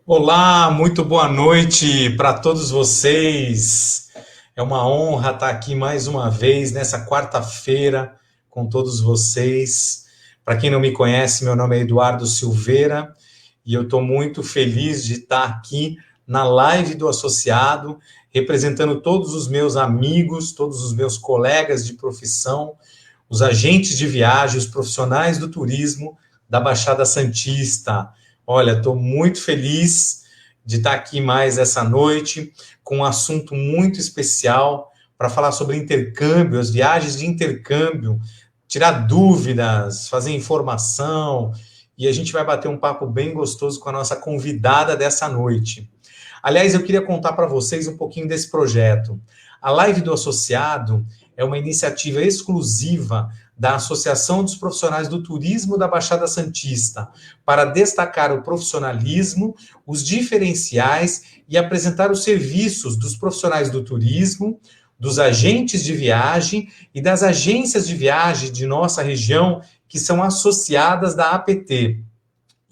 Olá, muito boa noite para todos vocês. É uma honra estar aqui mais uma vez nessa quarta-feira com todos vocês. Para quem não me conhece, meu nome é Eduardo Silveira e eu estou muito feliz de estar aqui na live do associado, representando todos os meus amigos, todos os meus colegas de profissão, os agentes de viagem, os profissionais do turismo da Baixada Santista. Olha, estou muito feliz de estar aqui mais essa noite com um assunto muito especial para falar sobre intercâmbio, as viagens de intercâmbio, tirar dúvidas, fazer informação, e a gente vai bater um papo bem gostoso com a nossa convidada dessa noite. Aliás, eu queria contar para vocês um pouquinho desse projeto. A Live do Associado é uma iniciativa exclusiva da Associação dos Profissionais do Turismo da Baixada Santista, para destacar o profissionalismo, os diferenciais e apresentar os serviços dos profissionais do turismo, dos agentes de viagem e das agências de viagem de nossa região que são associadas da APT.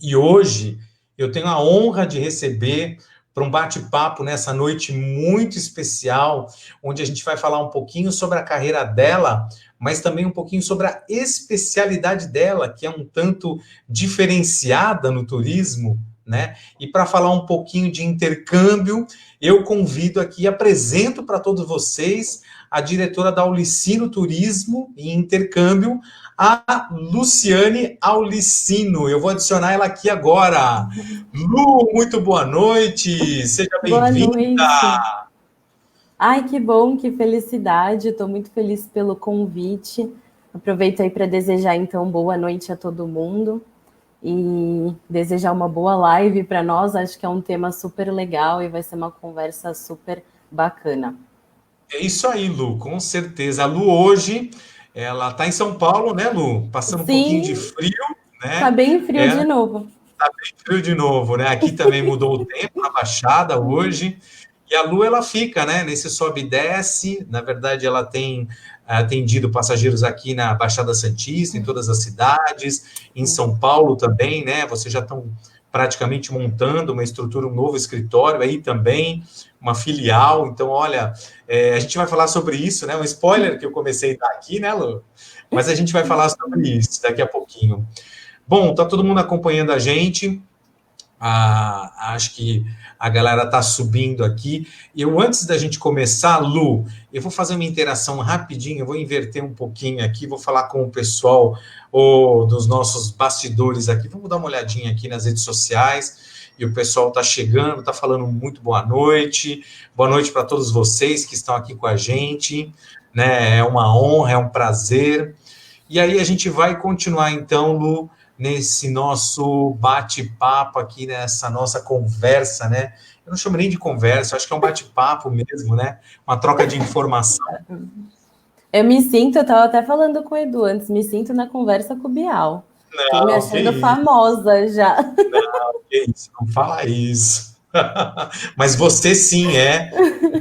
E hoje eu tenho a honra de receber para um bate-papo nessa noite muito especial, onde a gente vai falar um pouquinho sobre a carreira dela, mas também um pouquinho sobre a especialidade dela, que é um tanto diferenciada no turismo, né? E para falar um pouquinho de intercâmbio, eu convido aqui, apresento para todos vocês a diretora da Aulicino Turismo e Intercâmbio, a Luciane Aulicino. Eu vou adicionar ela aqui agora. Lu, muito boa noite, seja Boa bem-vinda. noite. Ai, que bom, que felicidade. Estou muito feliz pelo convite. Aproveito aí para desejar então boa noite a todo mundo e desejar uma boa live para nós. Acho que é um tema super legal e vai ser uma conversa super bacana. É isso aí, Lu, com certeza. A Lu hoje, ela está em São Paulo, né, Lu? Passando um pouquinho de Sim, frio, tá né? bem frio É, de novo. frio de novo, né? Aqui também mudou o tempo na Baixada hoje. E a Lu, ela fica, né, nesse sobe e desce. Na verdade, ela tem atendido passageiros aqui na Baixada Santista, em todas as cidades, em São Paulo também, né? Vocês já estão praticamente montando uma estrutura, um novo escritório aí também, uma filial. Então, olha, a gente vai falar sobre isso, né? Um spoiler que eu comecei a dar aqui, né, Lu? Mas a gente vai falar sobre isso daqui a pouquinho. Bom, tá todo mundo acompanhando a gente. Acho que a galera está subindo aqui. Eu, antes da gente começar, Lu, eu vou fazer uma interação rapidinho, eu vou inverter um pouquinho aqui, vou falar com o pessoal dos nossos bastidores aqui. Vamos dar uma olhadinha aqui nas redes sociais. E o pessoal está chegando, está falando muito boa noite. Boa noite para todos vocês que estão aqui com a gente. Né? É uma honra, é um prazer. E aí a gente vai continuar, então, Lu, nesse nosso bate-papo aqui, nessa nossa conversa, né? Eu não chamo nem de conversa, acho que é um bate-papo mesmo, né? Uma troca de informação. Eu me sinto, eu estava até falando com o Edu antes, me sinto na conversa com o Bial. Tô me Não, que achando isso, famosa já. que isso, não fala isso. Mas você sim é,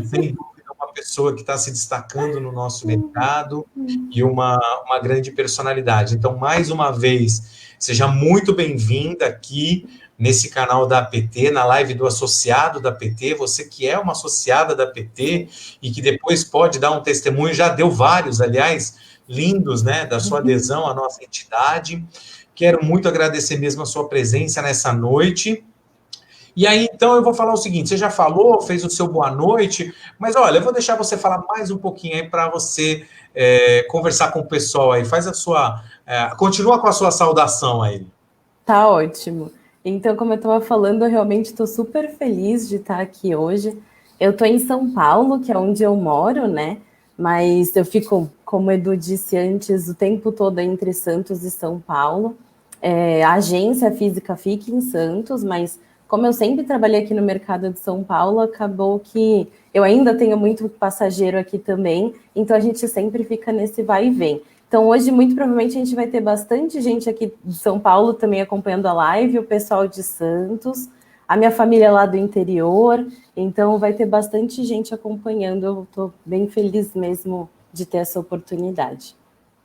sem dúvida, uma pessoa que está se destacando no nosso mercado e uma grande personalidade. Então, mais uma vez, seja muito bem-vinda aqui nesse canal da APT, na live do associado da APT, você que é uma associada da APT e que depois pode dar um testemunho, já deu vários, aliás, lindos, né, da sua adesão à nossa entidade. Quero muito agradecer mesmo a sua presença nessa noite. E aí, então, eu vou falar o seguinte: você já falou, fez o seu boa noite, mas olha, eu vou deixar você falar mais um pouquinho aí para você conversar com o pessoal aí. Faz a sua. Continua com a sua saudação aí. Tá ótimo. Então, como eu estava falando, eu realmente estou super feliz de estar aqui hoje. Eu estou em São Paulo, que é onde eu moro, né? Mas eu fico, como o Edu disse antes, o tempo todo entre Santos e São Paulo. A agência física fica em Santos, mas como eu sempre trabalhei aqui no mercado de São Paulo, acabou que eu ainda tenho muito passageiro aqui também, então a gente sempre fica nesse vai e vem. Então, hoje, muito provavelmente, a gente vai ter bastante gente aqui de São Paulo também acompanhando a live, o pessoal de Santos, a minha família lá do interior. Então, vai ter bastante gente acompanhando. Eu estou bem feliz mesmo de ter essa oportunidade.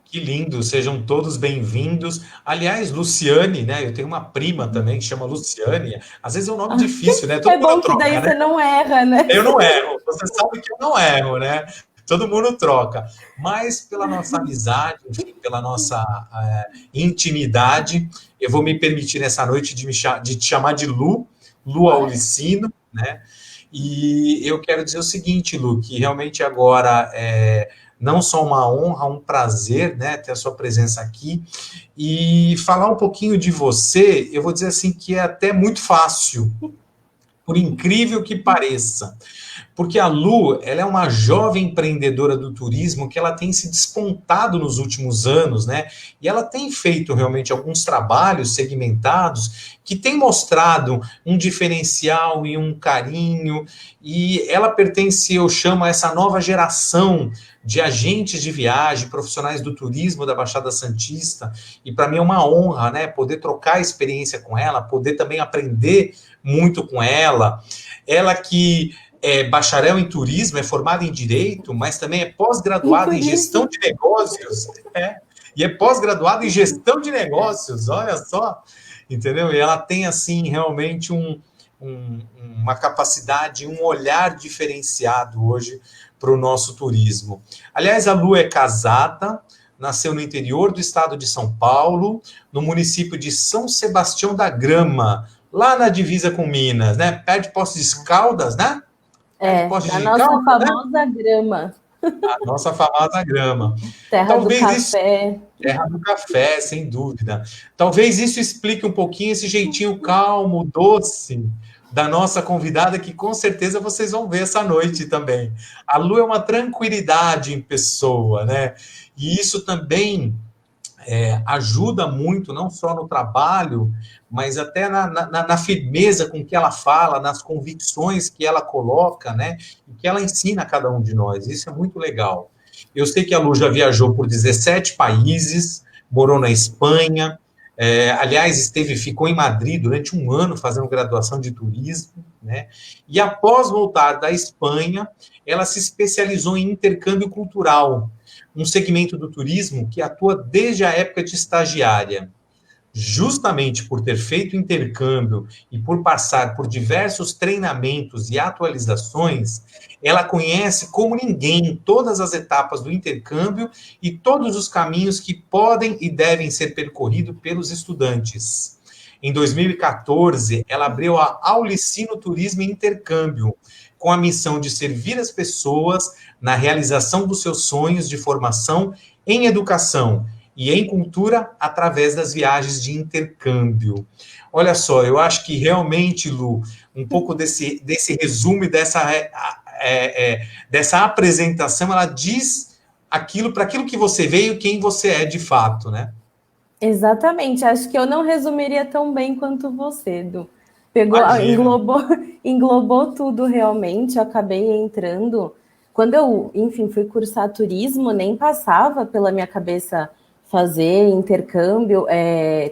Que lindo, sejam todos bem-vindos. Aliás, Luciane, né? Eu tenho uma prima também que chama Luciane. Às vezes é um nome difícil, né? Todo É mundo bom que daí troca, né? você não erra, né? Eu não erro, você sabe que eu não erro, né? Todo mundo troca. Mas pela nossa amizade, enfim, pela nossa intimidade, eu vou me permitir nessa noite de te chamar de Lu, Lu Claro. Aulicino, né? E eu quero dizer o seguinte, Lu, que realmente agora é não só uma honra, um prazer, né, ter a sua presença aqui e falar um pouquinho de você. Eu vou dizer assim que é até muito fácil, por incrível que pareça. Porque a Lu, ela é uma jovem empreendedora do turismo que ela tem se despontado nos últimos anos, né? E ela tem feito realmente alguns trabalhos segmentados que tem mostrado um diferencial e um carinho. E ela pertence, eu chamo, a essa nova geração de agentes de viagem, profissionais do turismo da Baixada Santista. E para mim é uma honra, né? Poder trocar experiência com ela, poder também aprender muito com ela. Ela que é bacharel em turismo, é formado em direito, mas também é Em pós-graduado em gestão turismo. de negócios, e é pós-graduado em gestão de negócios, olha só, entendeu? E ela tem, assim, realmente uma capacidade, um olhar diferenciado hoje para o nosso turismo. Aliás, a Lu é casada, nasceu no interior do estado de São Paulo, no município de São Sebastião da Grama, lá na divisa com Minas, né? Perto de Poços de Caldas, né? Perto de É, Poços da de nossa Caldas, né? famosa grama. A nossa famosa grama. Terra do Talvez isso, café. terra do café, sem dúvida. Talvez isso explique um pouquinho esse jeitinho calmo, doce da nossa convidada, que com certeza vocês vão ver essa noite também. A Lu é uma tranquilidade em pessoa, né? E isso também ajuda muito, não só no trabalho, mas até na firmeza com que ela fala, nas convicções que ela coloca, né? E que ela ensina a cada um de nós. Isso é muito legal. Eu sei que a Lu já viajou por 17 países, morou na Espanha, aliás, ficou em Madrid durante um ano fazendo graduação de turismo, né? E após voltar da Espanha, ela se especializou em intercâmbio cultural, um segmento do turismo que atua desde a época de estagiária. Justamente por ter feito intercâmbio e por passar por diversos treinamentos e atualizações, ela conhece como ninguém todas as etapas do intercâmbio e todos os caminhos que podem e devem ser percorridos pelos estudantes. Em 2014, ela abriu a Aulicino Turismo e Intercâmbio, com a missão de servir as pessoas na realização dos seus sonhos de formação em educação e em cultura através das viagens de intercâmbio. Olha só, eu acho que realmente, Lu, um pouco desse resumo e dessa apresentação, ela diz aquilo para aquilo que você veio, quem você é de fato, né? Exatamente. Acho que eu não resumiria tão bem quanto você, Du. Pegou, Imagina. englobou tudo realmente. Eu acabei entrando. Quando eu, enfim, fui cursar turismo, nem passava pela minha cabeça fazer intercâmbio,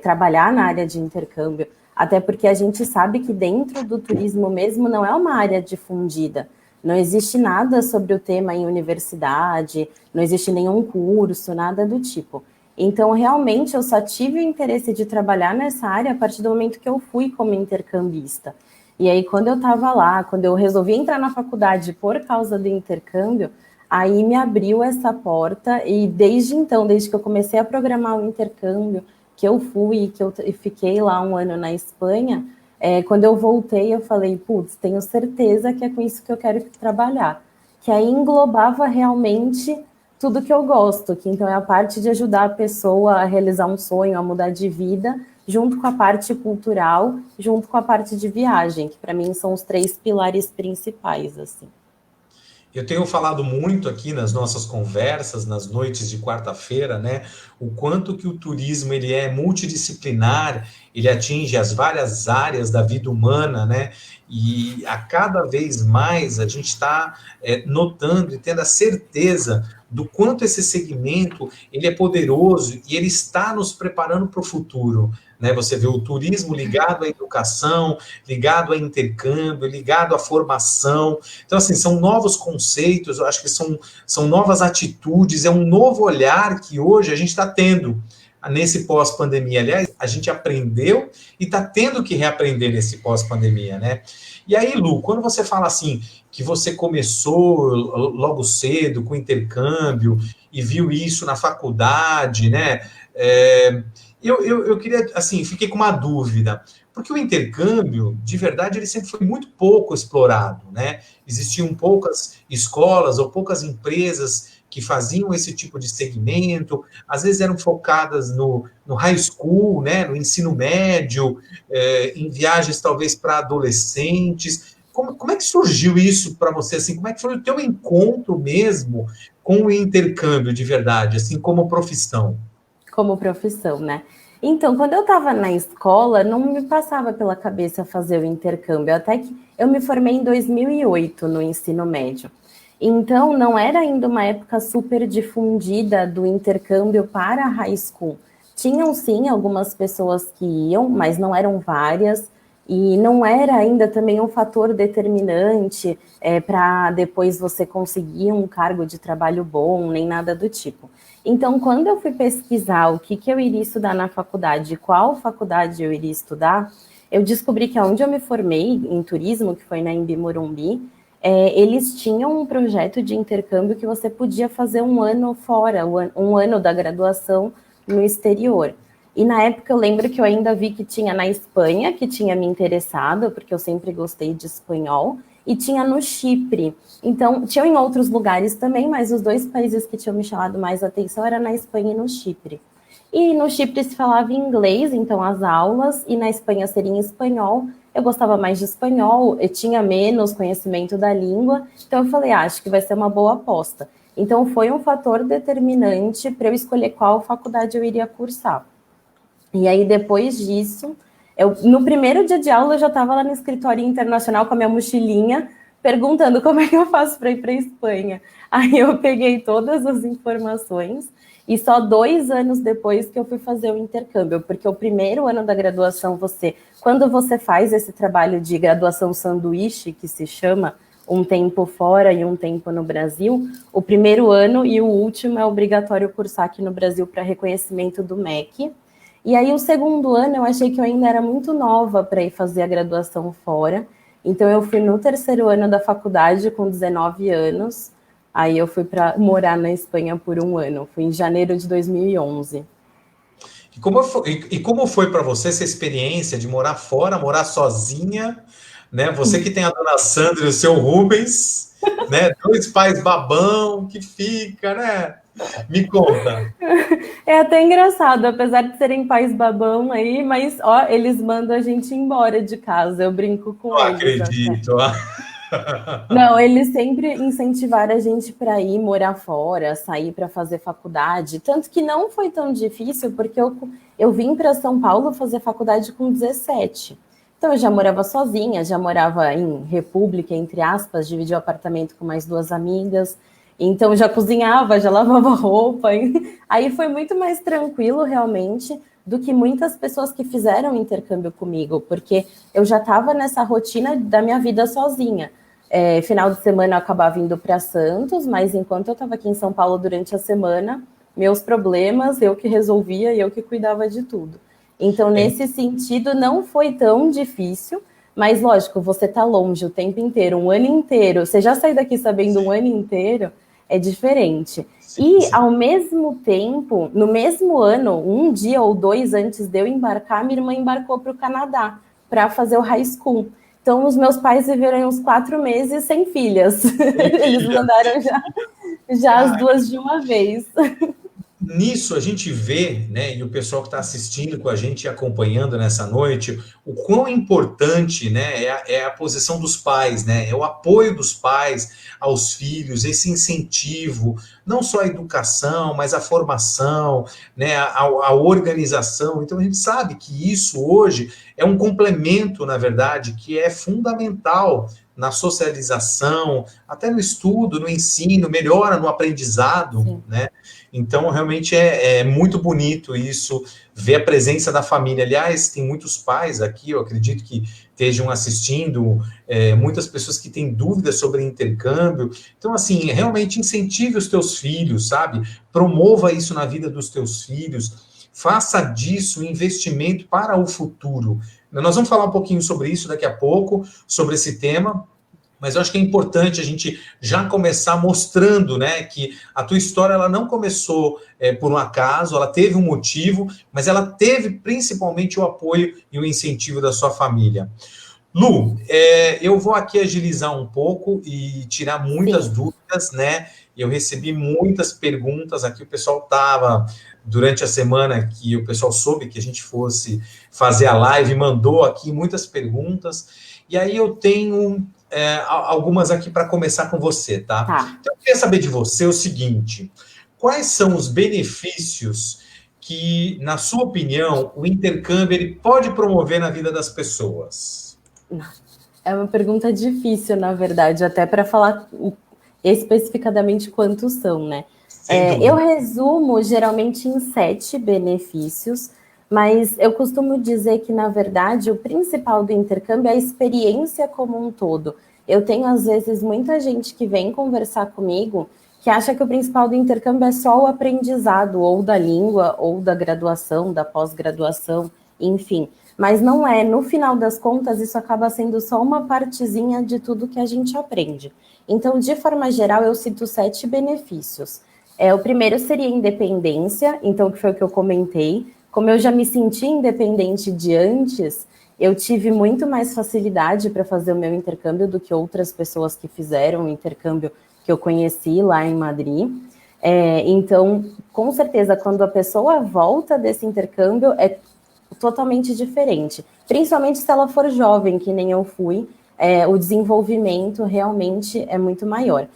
trabalhar na área de intercâmbio. Até porque a gente sabe que dentro do turismo mesmo não é uma área difundida. Não existe nada sobre o tema em universidade, não existe nenhum curso, nada do tipo. Então, realmente, eu só tive o interesse de trabalhar nessa área a partir do momento que eu fui como intercambista. E aí, quando eu estava lá, quando eu resolvi entrar na faculdade por causa do intercâmbio, aí me abriu essa porta e desde então, desde que eu comecei a programar o intercâmbio, que eu fui, que eu fiquei lá um ano na Espanha, quando eu voltei, eu falei, putz, tenho certeza que é com isso que eu quero trabalhar. Que aí englobava realmente tudo que eu gosto, que então é a parte de ajudar a pessoa a realizar um sonho, a mudar de vida, junto com a parte cultural, junto com a parte de viagem, que para mim são os 3 pilares principais, assim. Eu tenho falado muito aqui nas nossas conversas, nas noites de quarta-feira, né, o quanto que o turismo ele é multidisciplinar, ele atinge as várias áreas da vida humana, né, e a cada vez mais a gente está notando e tendo a certeza do quanto esse segmento ele é poderoso e ele está nos preparando para o futuro. Né? Você vê o turismo ligado à educação, ligado a intercâmbio, ligado à formação. Então, assim, são novos conceitos, eu acho que são novas atitudes, é um novo olhar que hoje a gente está tendo nesse pós-pandemia. Aliás, a gente aprendeu e está tendo que reaprender nesse pós-pandemia, né? E aí, Lu, quando você fala assim, que você começou logo cedo com intercâmbio e viu isso na faculdade, né? Eu queria, assim, fiquei com uma dúvida, porque o intercâmbio, de verdade, ele sempre foi muito pouco explorado, né? Existiam poucas escolas ou poucas empresas que faziam esse tipo de segmento, às vezes eram focadas no high school, né, no ensino médio, em viagens talvez para adolescentes. Como é que surgiu isso para você? Assim, como é que foi o teu encontro mesmo com o intercâmbio de verdade, assim, como profissão? Como profissão, né? Então, quando eu estava na escola, não me passava pela cabeça fazer o intercâmbio, até que eu me formei em 2008 no ensino médio. Então, não era ainda uma época super difundida do intercâmbio para a high school. Tinham, sim, algumas pessoas que iam, mas não eram várias, e não era ainda também um fator determinante para depois você conseguir um cargo de trabalho bom, nem nada do tipo. Então, quando eu fui pesquisar o que eu iria estudar na faculdade, qual faculdade eu iria estudar, eu descobri que onde eu me formei, em turismo, que foi na Embi Morumbi, eles tinham um projeto de intercâmbio que você podia fazer um ano fora, um ano da graduação no exterior. E na época eu lembro que eu ainda vi que tinha na Espanha, que tinha me interessado, porque eu sempre gostei de espanhol, e tinha no Chipre. Então, tinham em outros lugares também, mas os dois países que tinham me chamado mais atenção era na Espanha e no Chipre. E no Chipre se falava inglês, então as aulas, e na Espanha seria em espanhol. Eu gostava mais de espanhol, eu tinha menos conhecimento da língua, então eu falei, acho que vai ser uma boa aposta. Então foi um fator determinante para eu escolher qual faculdade eu iria cursar. E aí depois disso, no primeiro dia de aula eu já estava lá no escritório internacional com a minha mochilinha, perguntando como é que eu faço para ir para a Espanha. Aí eu peguei todas as informações e só 2 anos depois que eu fui fazer o intercâmbio, porque o primeiro ano da graduação, quando você faz esse trabalho de graduação sanduíche, que se chama, um tempo fora e um tempo no Brasil, o primeiro ano e o último é obrigatório cursar aqui no Brasil para reconhecimento do MEC. E aí o segundo ano eu achei que eu ainda era muito nova para ir fazer a graduação fora, então eu fui no terceiro ano da faculdade com 19 anos, aí eu fui para morar na Espanha por 1 ano, fui em janeiro de 2011. E como foi para você essa experiência de morar fora, morar sozinha, né? Você que tem a dona Sandra e o seu Rubens, né? 2 pais babão que fica, né? Me conta. É até engraçado, apesar de serem pais babão aí, mas ó, eles mandam a gente embora de casa, eu brinco com Não eles até. acredito. Não, eles sempre incentivaram a gente para ir morar fora, sair para fazer faculdade, tanto que não foi tão difícil, porque eu vim para São Paulo fazer faculdade com 17. Então eu já morava sozinha, já morava em república, entre aspas, dividia o apartamento com mais 2 amigas, então já cozinhava, já lavava roupa, aí foi muito mais tranquilo realmente do que muitas pessoas que fizeram intercâmbio comigo, porque eu já estava nessa rotina da minha vida sozinha. Final de semana eu acabava indo para Santos, mas enquanto eu estava aqui em São Paulo durante a semana, meus problemas, eu que resolvia e eu que cuidava de tudo. Então, nesse sentido, não foi tão difícil, mas lógico, você está longe o tempo inteiro, 1 ano inteiro, você já sai daqui sabendo 1 ano inteiro, é diferente. Sim, sim. Ao mesmo tempo, no mesmo ano, 1 dia ou 2 antes de eu embarcar, minha irmã embarcou para o Canadá para fazer o high school. Então, os meus pais viveram uns 4 meses sem filhas. Eles mandaram já as 2 de uma vez. Nisso a gente vê, né, e o pessoal que está assistindo com a gente e acompanhando nessa noite, o quão importante, né, é a posição dos pais, né, é o apoio dos pais aos filhos, esse incentivo, não só a educação, mas a formação, né, a organização. Então a gente sabe que isso hoje é um complemento, na verdade, que é fundamental na socialização, até no estudo, no ensino, melhora no aprendizado, Sim. né? Então, realmente é muito bonito isso, ver a presença da família. Aliás, tem muitos pais aqui, eu acredito que estejam assistindo, muitas pessoas que têm dúvidas sobre intercâmbio. Então, assim, realmente incentive os teus filhos, sabe? Promova isso na vida dos teus filhos. Faça disso um investimento para o futuro. Nós vamos falar um pouquinho sobre isso daqui a pouco, sobre esse tema, mas eu acho que é importante a gente já começar mostrando, né, que a tua história ela não começou por um acaso, ela teve um motivo, mas ela teve principalmente o apoio e o incentivo da sua família. Lu, eu vou aqui agilizar um pouco e tirar muitas Sim. dúvidas, né? Eu recebi muitas perguntas aqui, o pessoal estava, durante a semana que o pessoal soube que a gente fosse fazer a live, mandou aqui muitas perguntas, e aí eu tenho algumas aqui para começar com você, tá? Tá. Então, eu queria saber de você o seguinte: quais são os benefícios que, na sua opinião, o intercâmbio ele pode promover na vida das pessoas? É uma pergunta difícil, na verdade, até para falar especificadamente quantos são, né? Sem Eu dúvida. resumo geralmente em 7 benefícios, mas eu costumo dizer que, na verdade, o principal do intercâmbio é a experiência como um todo. Eu tenho, às vezes, muita gente que vem conversar comigo que acha que o principal do intercâmbio é só o aprendizado, ou da língua, ou da graduação, da pós-graduação, enfim. Mas não é, no final das contas, isso acaba sendo só uma partezinha de tudo que a gente aprende. Então, de forma geral, eu cito 7 benefícios. O primeiro seria independência, então, que foi o que eu comentei. Como eu já me senti independente de antes, eu tive muito mais facilidade para fazer o meu intercâmbio do que outras pessoas que fizeram o intercâmbio que eu conheci lá em Madrid. Então, com certeza, quando a pessoa volta desse intercâmbio, é totalmente diferente. Principalmente se ela for jovem, que nem eu fui, o desenvolvimento realmente é muito maior.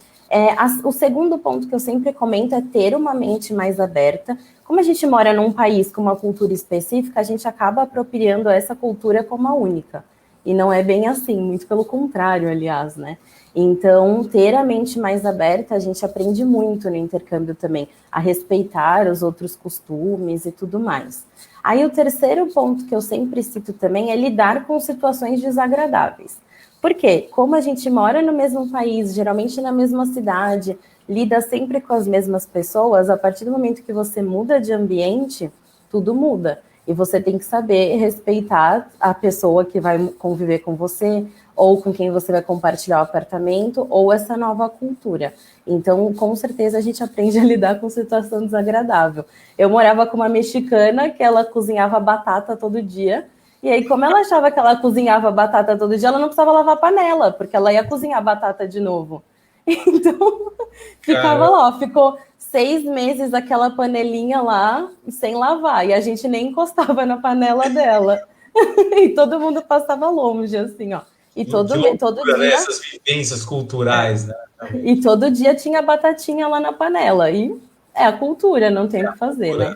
O segundo ponto que eu sempre comento é ter uma mente mais aberta. Como a gente mora num país com uma cultura específica, a gente acaba apropriando essa cultura como a única. E não é bem assim, muito pelo contrário, aliás, né? Então, ter a mente mais aberta, a gente aprende muito no intercâmbio também, a respeitar os outros costumes e tudo mais. Aí o terceiro ponto que eu sempre cito também é lidar com situações desagradáveis. Por quê? Como a gente mora no mesmo país, geralmente na mesma cidade, lida sempre com as mesmas pessoas, a partir do momento que você muda de ambiente, tudo muda. E você tem que saber respeitar a pessoa que vai conviver com você, ou com quem você vai compartilhar o apartamento, ou essa nova cultura. Então, com certeza, a gente aprende a lidar com situação desagradável. Eu morava com uma mexicana que ela cozinhava batata todo dia, e aí, como ela achava que ela cozinhava batata todo dia, ela não precisava lavar a panela, porque ela ia cozinhar batata de novo. Então, ficava lá, ficou 6 meses aquela panelinha lá sem lavar, e a gente nem encostava na panela dela. E todo mundo passava longe, assim, ó. E todo Loucura, né? dia. Essas vivências culturais, né? E todo dia tinha batatinha lá na panela. E é a cultura, não tem o que fazer, né?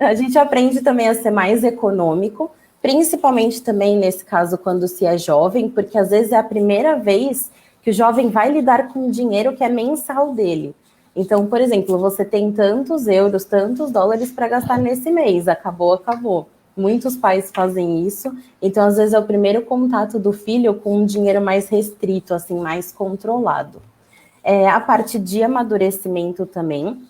A gente aprende também a ser mais econômico, principalmente também nesse caso quando se é jovem, porque às vezes é a primeira vez que o jovem vai lidar com o dinheiro que é mensal dele. Então, por exemplo, você tem tantos euros, tantos dólares para gastar nesse mês, acabou, acabou. Muitos pais fazem isso, então às vezes é o primeiro contato do filho com um dinheiro mais restrito, assim, mais controlado. A parte de amadurecimento também.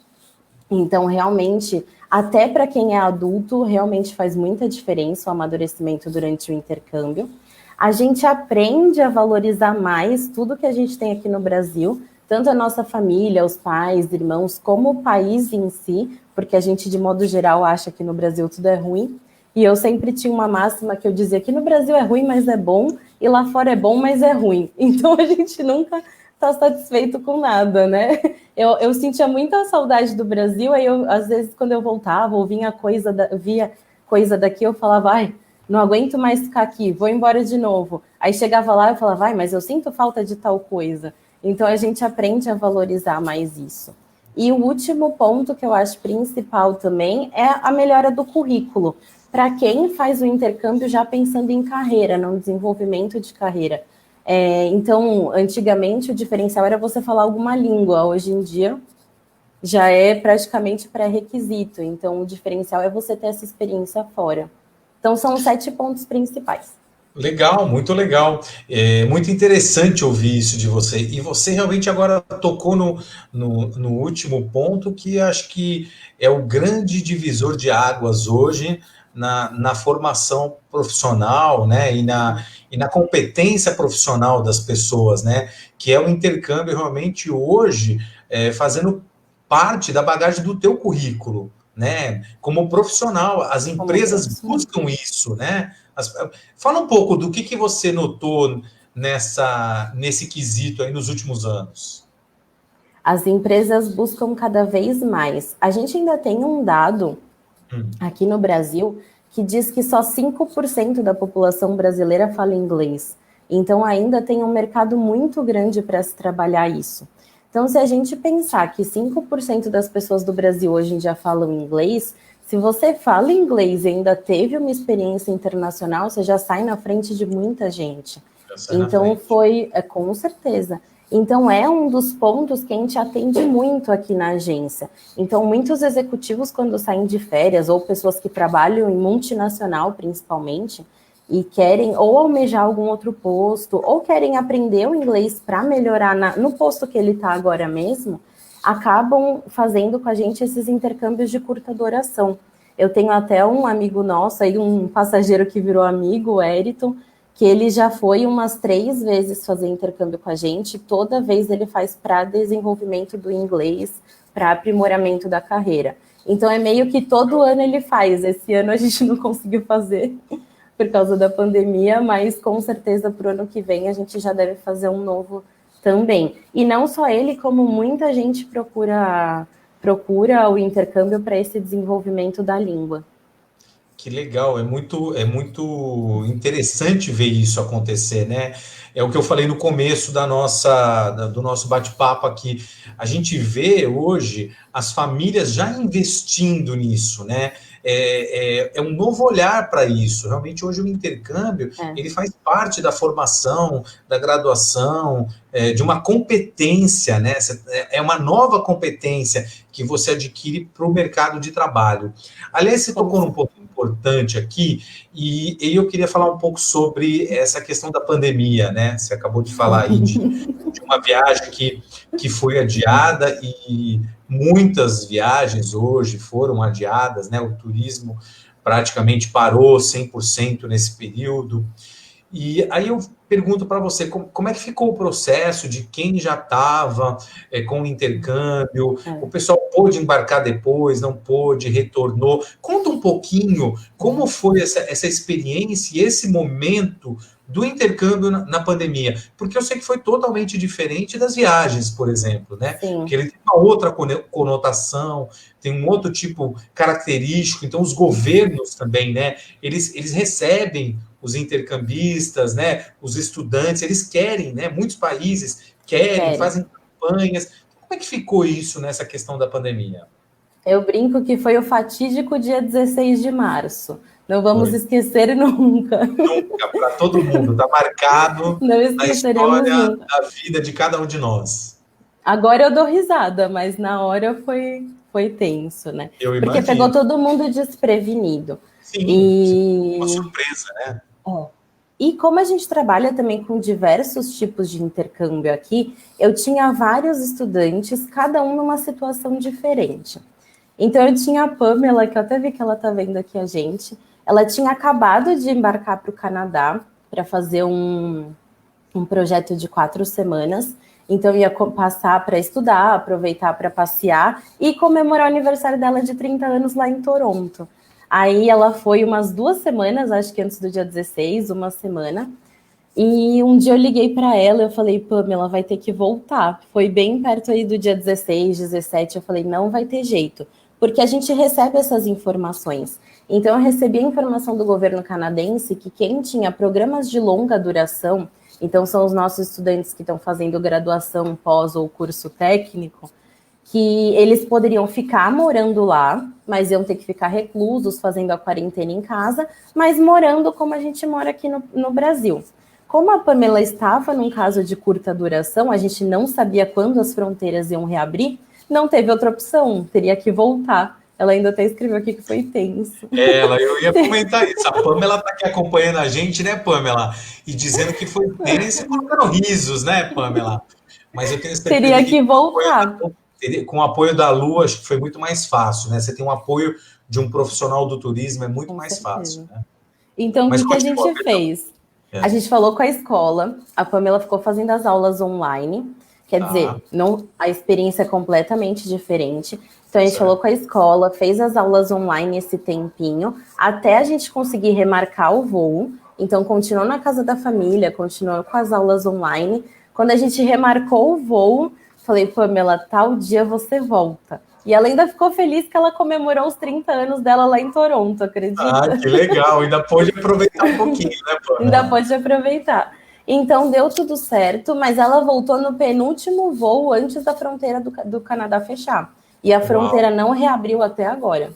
Então, realmente, até para quem é adulto, realmente faz muita diferença o amadurecimento durante o intercâmbio. A gente aprende a valorizar mais tudo que a gente tem aqui no Brasil, tanto a nossa família, os pais, irmãos, como o país em si, porque a gente, de modo geral, acha que no Brasil tudo é ruim. E eu sempre tinha uma máxima que eu dizia que no Brasil é ruim, mas é bom, e lá fora é bom, mas é ruim. Então, a gente nunca está satisfeito com nada, né? Eu sentia muita saudade do Brasil, aí eu, às vezes, quando eu voltava ou via coisa daqui, eu falava, ai, não aguento mais ficar aqui, vou embora de novo. Aí chegava lá e falava, ai, mas eu sinto falta de tal coisa. Então a gente aprende a valorizar mais isso. E o último ponto que eu acho principal também é a melhora do currículo. Para quem faz o intercâmbio já pensando em carreira, no desenvolvimento de carreira. Então, antigamente, o diferencial era você falar alguma língua. Hoje em dia, já é praticamente pré-requisito. Então, o diferencial é você ter essa experiência fora. Então, são os 7 pontos principais. Legal, muito legal. É muito interessante ouvir isso de você. E você realmente agora tocou no último ponto, que acho que é o grande divisor de águas hoje na formação profissional, né? E na competência profissional das pessoas, né? Que é o intercâmbio realmente hoje fazendo parte da bagagem do teu currículo, né? Como profissional, as Como empresas profissional. buscam isso, né? Fala um pouco do que você notou nesse quesito aí nos últimos anos. As empresas buscam cada vez mais. A gente ainda tem um dado Hum, aqui no Brasil que diz que só 5% da população brasileira fala inglês. Então, ainda tem um mercado muito grande para se trabalhar isso. Então, se a gente pensar que 5% das pessoas do Brasil hoje em dia falam inglês, se você fala inglês e ainda teve uma experiência internacional, você já sai na frente de muita gente. já sai na Então, frente. com certeza. Então, é um dos pontos que a gente atende muito aqui na agência. Então, muitos executivos, quando saem de férias, ou pessoas que trabalham em multinacional, principalmente, e querem ou almejar algum outro posto, ou querem aprender o inglês para melhorar no posto que ele está agora mesmo, acabam fazendo com a gente esses intercâmbios de curta duração. Eu tenho até um amigo nosso, aí um passageiro que virou amigo, o Eriton, que ele já foi umas 3 vezes fazer intercâmbio com a gente, toda vez ele faz para desenvolvimento do inglês, para aprimoramento da carreira. Então é meio que todo ano ele faz, esse ano a gente não conseguiu fazer por causa da pandemia, mas com certeza para o ano que vem a gente já deve fazer um novo também. E não só ele, como muita gente procura o intercâmbio para esse desenvolvimento da língua. Que legal, é muito interessante ver isso acontecer, né? É o que eu falei no começo do nosso bate-papo aqui. A gente vê hoje as famílias já investindo nisso, né? É um novo olhar para isso. Realmente, hoje o intercâmbio É, ele faz parte da formação, da graduação, de uma competência, né? É uma nova competência que você adquire para o mercado de trabalho. Aliás, você com tocou num certeza. ponto importante aqui, e eu queria falar um pouco sobre essa questão da pandemia, né? Você acabou de falar aí de uma viagem que foi adiada, e muitas viagens hoje foram adiadas, né? O turismo praticamente parou 100% nesse período. E aí eu pergunto para você, como é que ficou o processo de quem já estava com o intercâmbio? O É. pessoal pôde embarcar depois, não pôde, retornou. Conta um pouquinho como foi essa experiência e esse momento do intercâmbio na pandemia, porque eu sei que foi totalmente diferente das viagens, por exemplo, né? Porque Sim, ele tem uma outra conotação, tem um outro tipo característico, então os governos também, né? Eles recebem os intercambistas, né, os estudantes, eles querem, né, muitos países querem, querem. fazem campanhas. Como é que ficou isso nessa questão da pandemia? Eu brinco que foi o fatídico dia 16 de março. Não vamos Foi esquecer nunca. nunca, para todo mundo, está marcado Não na esqueceremos história nunca. da vida de cada um de nós. Agora eu dou risada, mas na hora foi tenso, né? Eu Porque pegou imagino. todo mundo desprevenido. Sim, sim, uma E, surpresa, né? e como a gente trabalha também com diversos tipos de intercâmbio aqui, eu tinha vários estudantes, cada um numa situação diferente. Então eu tinha a Pamela, que eu até vi que ela está vendo aqui a gente. Ela tinha acabado de embarcar para o Canadá para fazer um projeto de 4 semanas. Então ia passar para estudar, aproveitar para passear e comemorar o aniversário dela de 30 anos lá em Toronto. Aí ela foi umas 2 semanas, acho que antes do dia 16, uma semana. E um dia eu liguei para ela, eu falei, Pamela, vai ter que voltar. Foi bem perto aí do dia 16, 17, eu falei, não vai ter jeito, porque a gente recebe essas informações. Então eu recebi a informação do governo canadense que quem tinha programas de longa duração, então são os nossos estudantes que estão fazendo graduação, pós ou curso técnico, que eles poderiam ficar morando lá, mas iam ter que ficar reclusos, fazendo a quarentena em casa, mas morando como a gente mora aqui no Brasil, Como a Pamela estava num caso de curta duração, a gente não sabia quando as fronteiras iam reabrir, não teve outra opção, teria que voltar. Ela ainda até escreveu aqui que foi tenso. Eu ia comentar isso. A Pamela está aqui acompanhando a gente, né, Pamela? E dizendo que foi tenso e colocando risos, né, Pamela? Mas eu tenho certeza Teria que que voltar. com o apoio da Lu, acho que foi muito mais fácil, né? Você tem um apoio de um profissional do turismo, é muito Com mais fácil, certeza. né? Então, o Mas que a continua, gente perdão. fez? A gente falou com a escola, a Pamela ficou fazendo as aulas online, quer Tá, dizer, não, a experiência é completamente diferente. Então, a gente falou certo. com a escola, fez as aulas online esse tempinho, até a gente conseguir remarcar o voo. Então, continuou na casa da família, continuou com as aulas online. Quando a gente remarcou o voo, falei, Pamela, tal dia você volta. E ela ainda ficou feliz que ela comemorou os 30 anos dela lá em Toronto, Ah, acredita? que legal. Ainda pôde aproveitar um pouquinho, né, Ainda Pamela? pode aproveitar. Então deu tudo certo, mas ela voltou no penúltimo voo antes da fronteira do Canadá fechar. E a Uau, fronteira não reabriu até agora.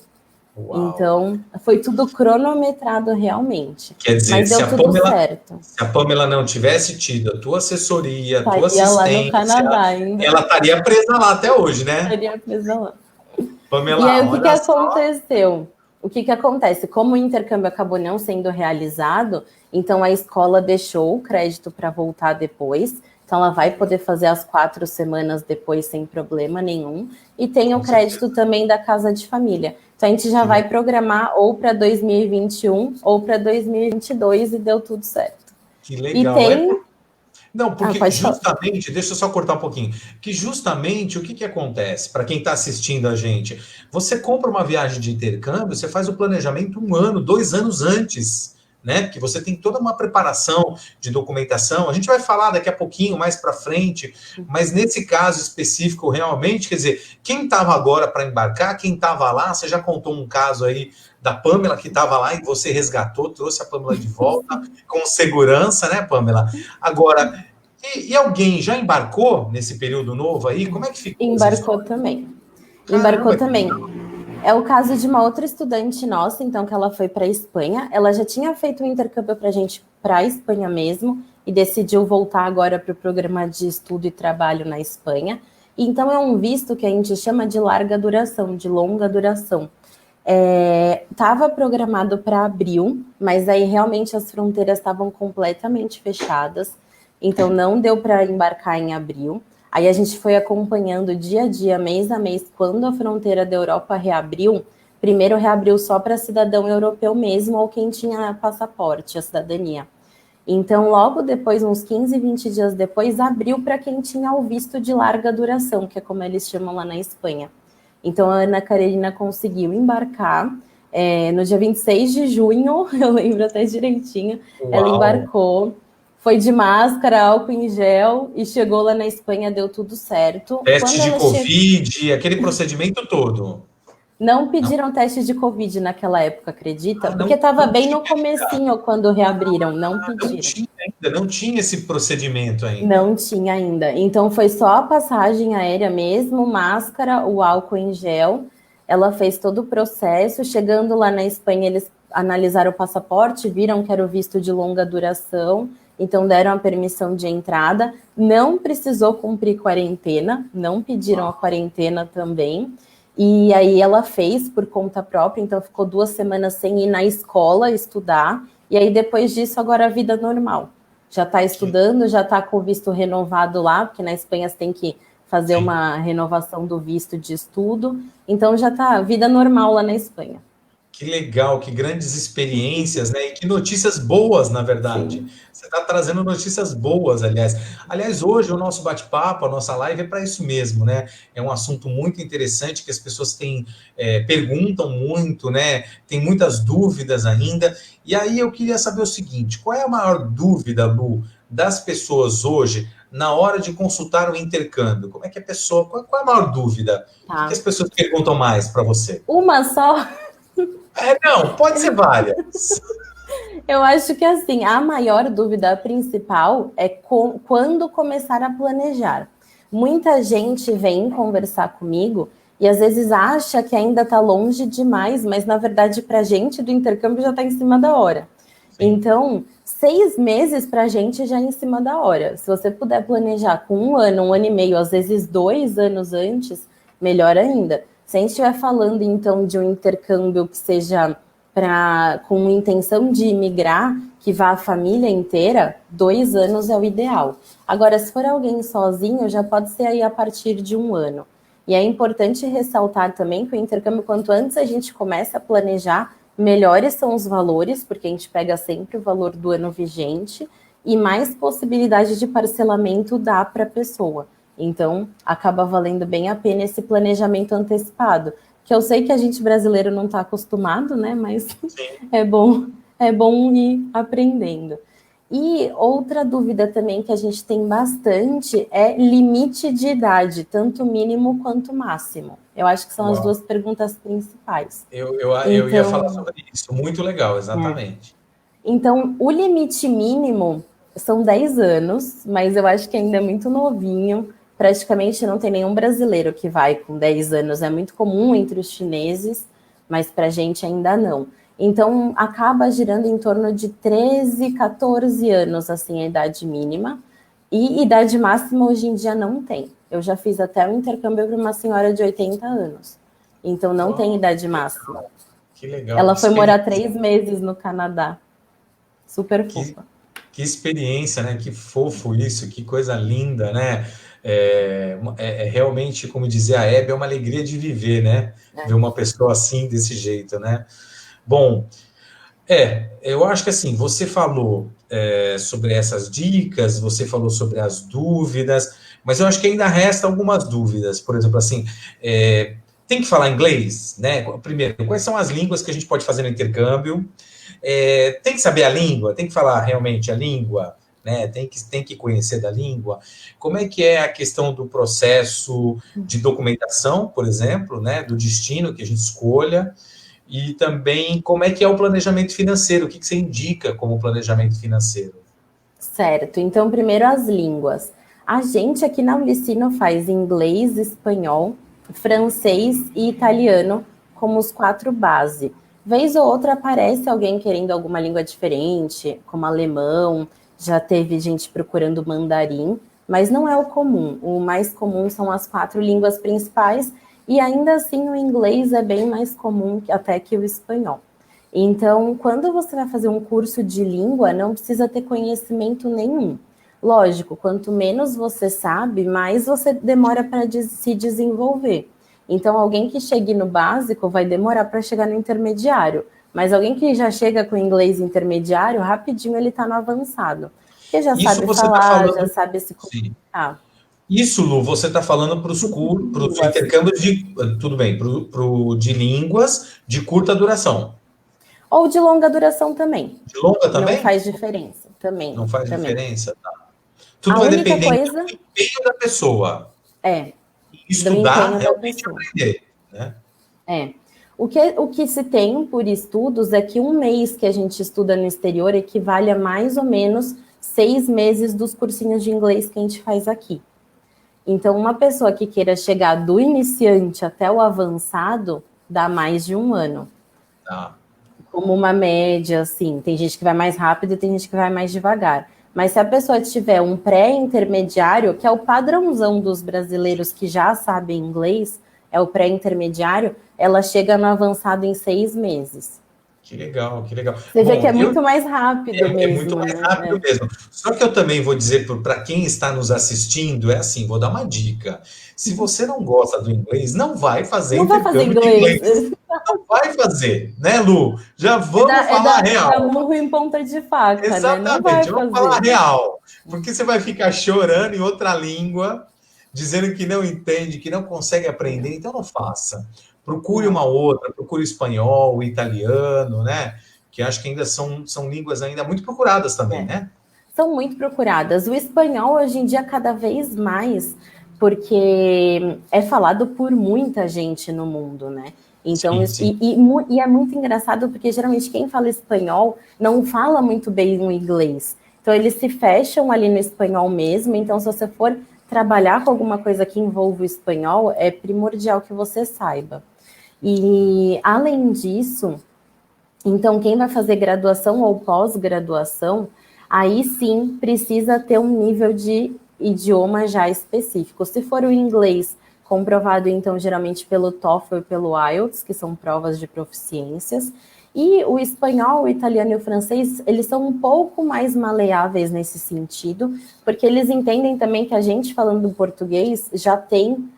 uau. Então foi tudo cronometrado realmente. Quer dizer, Mas deu tudo certo. se a Pamela não tivesse tido a tua assessoria, a tua Estaria lá no assistência, Canadá ainda. ela estaria presa lá até hoje, né? Estaria presa lá. E aí, Pamela, o que olha só. aconteceu? O que acontece? Como o intercâmbio acabou não sendo realizado, então a escola deixou o crédito para voltar depois. Então, ela vai poder fazer as 4 semanas depois sem problema nenhum. E tem o Com certeza. crédito também da casa de família. Então, a gente já Que vai legal. programar ou para 2021 ou para 2022 e deu tudo certo. Que E legal. tem. Não, Ah, porque pode falar. justamente, deixa eu só cortar um pouquinho, que justamente o que acontece para quem está assistindo a gente? Você compra uma viagem de intercâmbio, você faz o planejamento 1 ano, 2 anos antes, né? Porque você tem toda uma preparação de documentação. A gente vai falar daqui a pouquinho, mais para frente, mas nesse caso específico, realmente, quer dizer, quem estava agora para embarcar, quem estava lá, você já contou um caso aí da Pamela que estava lá e você resgatou, trouxe a Pamela de volta com segurança, né, Pamela? Agora, e alguém já embarcou nesse período novo aí? Como é que ficou essa Embarcou história? também. Embarcou Caramba, que também. legal. É o caso de uma outra estudante nossa, então, que ela foi para a Espanha. Ela já tinha feito um intercâmbio para a gente para a Espanha mesmo e decidiu voltar agora para o programa de estudo e trabalho na Espanha. Então, é um visto que a gente chama de larga duração, de longa duração. Estava programado para abril, mas aí realmente as fronteiras estavam completamente fechadas, então não deu para embarcar em abril. Aí a gente foi acompanhando dia a dia, mês a mês, quando a fronteira da Europa reabriu. Primeiro reabriu só para cidadão europeu mesmo ou quem tinha passaporte, a cidadania. Então, logo depois, uns 15, 20 dias depois, abriu para quem tinha o visto de larga duração, que é como eles chamam lá na Espanha. Então, a Ana Karenina conseguiu embarcar no dia 26 de junho, eu lembro até direitinho, ela Uau! embarcou, foi de máscara, álcool em gel, e chegou lá na Espanha, deu tudo certo. Teste Quando de ela chegou, Covid, aquele procedimento todo. não Não, pediram teste de Covid naquela época, acredita? Porque não, estava não bem tinha no comecinho, quando reabriram, não não pediram. tinha ainda, não tinha esse procedimento ainda. Não tinha ainda. Então foi só a passagem aérea mesmo, máscara, o álcool em gel. Ela fez todo o processo. Chegando lá na Espanha, eles analisaram o passaporte, viram que era o visto de longa duração, então deram a permissão de entrada. Não precisou cumprir quarentena, não pediram a quarentena também. E aí ela fez por conta própria, então ficou 2 semanas sem ir na escola estudar. E aí depois disso, agora a vida normal. Já está Que, estudando, já está com o visto renovado lá, porque na Espanha você tem que fazer sim. uma renovação do visto de estudo. Então já está vida normal lá na Espanha. Que legal, que grandes experiências, né? E que notícias boas, na verdade. Sim. Você está trazendo notícias boas, aliás. Aliás, hoje o nosso bate-papo, a nossa live é para isso mesmo, né? É um assunto muito interessante que as pessoas têm, perguntam muito, né? Tem muitas dúvidas ainda. E aí eu queria saber o seguinte: qual é a maior dúvida, Lu, das pessoas hoje na hora de consultar o intercâmbio? Como é que a pessoa. Qual é a maior dúvida? O que as Tá. pessoas perguntam mais para você? Uma só, Não, pode ser várias. eu acho que assim, a maior dúvida principal é quando começar a planejar. Muita gente vem conversar comigo e às vezes acha que ainda está longe demais, mas na verdade para a gente do intercâmbio já está em cima da hora. Sim. Então, 6 meses para a gente já é em cima da hora. Se você puder planejar com um ano e meio, às vezes 2 anos antes, melhor ainda. Se a gente estiver falando, então, de um intercâmbio que seja com intenção de imigrar, que vá a família inteira, 2 anos é o ideal. Agora, se for alguém sozinho, já pode ser aí a partir de 1 ano. E é importante ressaltar também que o intercâmbio, quanto antes a gente começa a planejar, melhores são os valores, porque a gente pega sempre o valor do ano vigente, e mais possibilidade de parcelamento dá para a pessoa. Então, acaba valendo bem a pena esse planejamento antecipado, que eu sei que a gente brasileiro não está acostumado, né? Mas é bom ir aprendendo. E outra dúvida também que a gente tem bastante é limite de idade, tanto mínimo quanto máximo. Eu acho que são as Uau. duas perguntas principais. Eu ia falar Então, sobre isso. Muito legal, exatamente. então, o limite mínimo são 10 anos, mas eu acho que ainda é muito novinho. Praticamente não tem nenhum brasileiro que vai com 10 anos. É muito comum entre os chineses, mas para a gente ainda não. Então, acaba girando em torno de 13, 14 anos, assim, a idade mínima. E idade máxima hoje em dia não tem. Eu já fiz até um intercâmbio para uma senhora de 80 anos. Então, não tem Uau, idade máxima. que legal, Ela que foi morar experiência. 3 meses no Canadá. Super Que, fofa. que experiência, né? Que fofo isso, que coisa linda, né? É realmente, como dizia a Hebe, é uma alegria de viver, né? Ver uma pessoa assim, desse jeito, né? Bom, eu acho que assim, você falou sobre essas dicas, você falou sobre as dúvidas, mas eu acho que ainda resta algumas dúvidas. Por exemplo, assim, tem que falar inglês, né? Primeiro, quais são as línguas que a gente pode fazer no intercâmbio? Tem que saber a língua, tem que falar realmente a língua, né? Tem que conhecer da língua. Como é que é a questão do processo de documentação, por exemplo, né? Do destino que a gente escolha? E também como é que é o planejamento financeiro? O que você indica como planejamento financeiro? Certo. Então, primeiro as línguas. A gente aqui na Unicino faz inglês, espanhol, francês e italiano como os 4 base. Vez ou outra aparece alguém querendo alguma língua diferente, como alemão, já teve gente procurando mandarim, mas não é o comum. O mais comum são as 4 línguas principais e ainda assim o inglês é bem mais comum até que o espanhol. Então, quando você vai fazer um curso de língua, não precisa ter conhecimento nenhum. Lógico, quanto menos você sabe, mais você demora para se desenvolver. Então, alguém que chegue no básico vai demorar para chegar no intermediário, mas alguém que já chega com inglês intermediário, rapidinho ele está no avançado. Porque já Isso sabe você está falar, já falando, sabe se sim. comunicar. Isso, Lu, você está falando para os Línguas. intercâmbios tudo bem, de línguas de curta duração. Ou de longa duração também. De longa Não também? faz diferença. Também, Não faz também. diferença? Tá. Tudo A vai única depender então, coisa do empenho da pessoa. é do Estudar, empenho da realmente pessoa. aprender, né? É. O que se tem por estudos é que um mês que a gente estuda no exterior equivale a mais ou menos 6 meses dos cursinhos de inglês que a gente faz aqui. Então, uma pessoa que queira chegar do iniciante até o avançado dá mais de 1 ano. Tá. Como uma média, assim. Tem gente que vai mais rápido e tem gente que vai mais devagar. Mas se a pessoa tiver um pré-intermediário, que é o padrãozão dos brasileiros que já sabem inglês, é o pré-intermediário, ela chega no avançado em 6 meses. Que legal, que legal. Você vê que Bom, é muito mais rápido é muito mesmo, mais né? rápido mesmo. Só que eu também vou dizer para quem está nos assistindo, é assim, vou dar uma dica. Se você não gosta do inglês, não vai fazer Não vai fazer intercâmbio de inglês. inglês. Não vai fazer, né, Lu? Já É vamos dar, é falar a dar, é dar real. murro em ponta de faca, né? Não vai Exatamente, vamos falar a fazer. real. Porque você vai ficar chorando em outra língua, dizendo que não entende, que não consegue aprender, então não faça. Procure Não. uma outra, procure o espanhol, o italiano, né? Que acho que ainda são línguas ainda muito procuradas também, É. né? São muito procuradas. O espanhol, hoje em dia, cada vez mais, porque é falado por muita gente no mundo, né? Então, Sim, sim. e é muito engraçado porque geralmente quem fala espanhol não fala muito bem o inglês. Então, eles se fecham ali no espanhol mesmo. Então, se você for trabalhar com alguma coisa que envolva o espanhol, é primordial que você saiba. E, além disso, Então, quem vai fazer graduação ou pós-graduação, aí sim precisa ter um nível de idioma já específico. Se for o inglês, comprovado então geralmente pelo TOEFL e pelo IELTS, que são provas de proficiências, e o espanhol, o italiano e o francês, eles são um pouco mais maleáveis nesse sentido, porque eles entendem também que a gente falando português já tem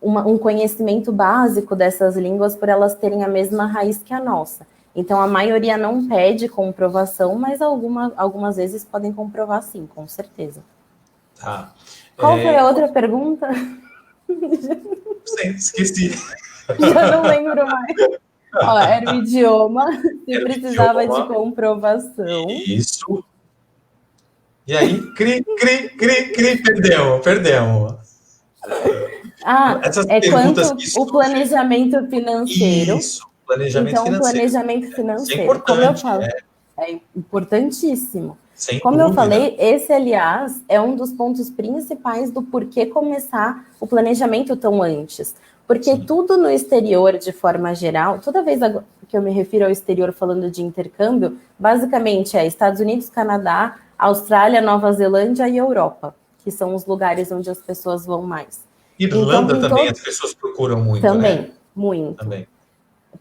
um conhecimento básico dessas línguas por elas terem a mesma raiz que a nossa. Então, a maioria não pede comprovação, mas algumas vezes podem comprovar sim, com certeza. Tá. Qual foi a outra pergunta? Esqueci. Já não lembro mais. Ó, era o idioma, se Era o precisava de idioma. comprovação. Isso. E aí, perdemos. Essas É perguntas quanto que o surgem. planejamento financeiro. Isso, planejamento Então, o financeiro. planejamento Isso é financeiro, como eu importante, falo, é importantíssimo. sem Como eu dúvida. falei, esse, aliás, é um dos pontos principais do porquê começar o planejamento tão antes. Porque Sim. tudo no exterior, de forma geral, toda vez que eu me refiro ao exterior falando de intercâmbio, basicamente é Estados Unidos, Canadá, Austrália, Nova Zelândia e Europa, que são os lugares onde as pessoas vão mais. Então, Irlanda em também todo... as pessoas procuram muito, né? Também, muito. Também,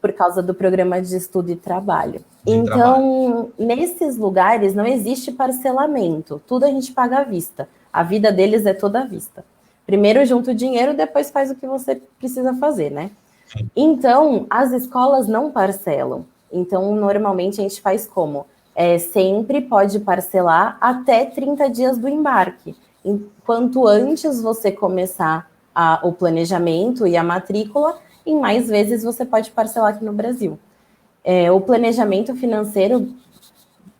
Por causa do programa de estudo e trabalho. de trabalho. Então, nesses lugares não existe parcelamento, tudo a gente paga à vista. A vida deles é toda à vista. Primeiro junta o dinheiro, depois faz o que você precisa fazer, né? Sim. Então, as escolas não parcelam. Então, normalmente a gente faz como? Sempre pode parcelar até 30 dias do embarque. Quanto antes você começar o planejamento e a matrícula, e mais vezes você pode parcelar aqui no Brasil. O planejamento financeiro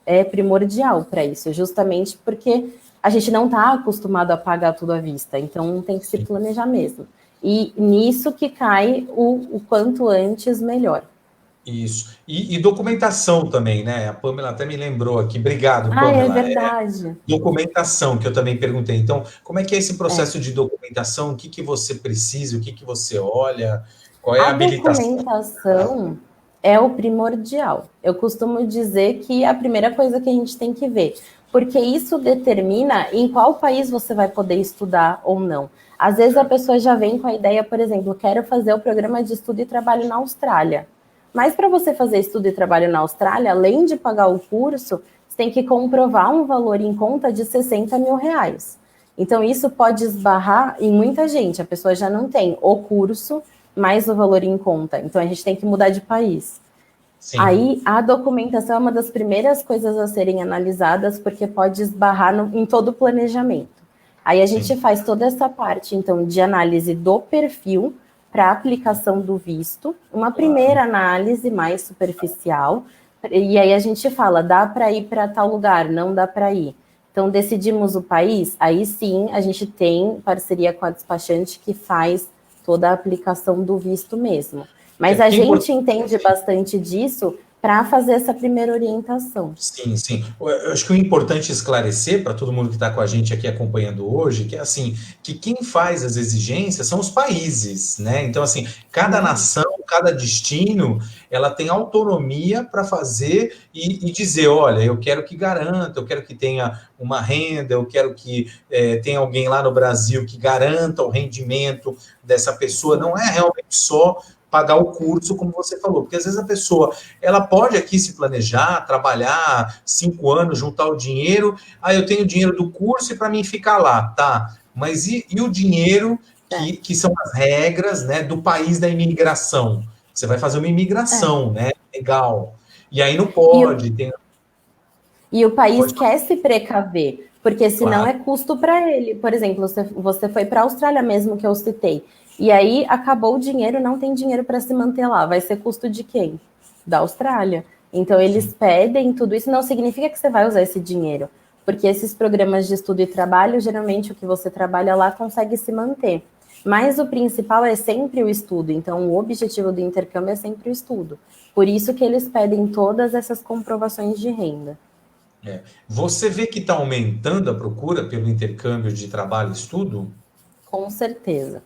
é primordial para isso, justamente porque a gente não está acostumado a pagar tudo à vista, então tem que se planejar mesmo. E nisso que cai o quanto antes, melhor. Isso. E documentação também, né? A Pamela até me lembrou aqui. Obrigado, É Pamela. verdade. Documentação, que eu também perguntei. Então, como é que é esse processo de documentação? O que que você precisa? O que que você olha? Qual é a A habilitação? documentação é o primordial. Eu costumo dizer que é a primeira coisa que a gente tem que ver, porque isso determina em qual país você vai poder estudar ou não. Às vezes a pessoa já vem com a ideia, por exemplo, quero fazer o programa de estudo e trabalho na Austrália. Mas para você fazer estudo e trabalho na Austrália, além de pagar o curso, você tem que comprovar um valor em conta de 60 mil reais. Então, isso pode esbarrar em muita gente. A pessoa já não tem o curso, mais o valor em conta. Então, a gente tem que mudar de país. Sim. Aí, a documentação é uma das primeiras coisas a serem analisadas, porque pode esbarrar em todo o planejamento. Aí, a gente faz toda essa parte, então, de análise do perfil para a aplicação do visto, uma primeira análise mais superficial, e aí a gente fala, dá para ir para tal lugar, não dá para ir. Então, decidimos o país, aí sim, a gente tem parceria com a despachante que faz toda a aplicação do visto mesmo. Mas a gente entende bastante disso para fazer essa primeira orientação. Sim, sim. Eu acho que o importante esclarecer para todo mundo que está com a gente aqui acompanhando hoje, que é assim, que quem faz as exigências são os países, né? Então, assim, cada nação, cada destino, ela tem autonomia para fazer e dizer, olha, eu quero que garanta, eu quero que tenha uma renda, eu quero que tenha alguém lá no Brasil que garanta o rendimento dessa pessoa. Não é realmente só pagar o curso, como você falou, porque às vezes a pessoa, ela pode aqui se planejar, trabalhar 5 anos, juntar o dinheiro, eu tenho dinheiro do curso e para mim ficar lá, tá, mas e o dinheiro que são as regras, né, do país da imigração? Você vai fazer uma imigração, né, legal, e aí não pode, E o país quer se precaver, porque senão é custo para ele. Por exemplo, você foi para a Austrália mesmo, que eu citei, e aí acabou o dinheiro, não tem dinheiro para se manter lá. Vai ser custo de quem? Da Austrália. Então, eles pedem tudo isso, não significa que você vai usar esse dinheiro, porque esses programas de estudo e trabalho, geralmente o que você trabalha lá consegue se manter. Mas o principal é sempre o estudo, então o objetivo do intercâmbio é sempre o estudo. Por isso que eles pedem todas essas comprovações de renda. Você vê que está aumentando a procura pelo intercâmbio de trabalho e estudo? Com certeza.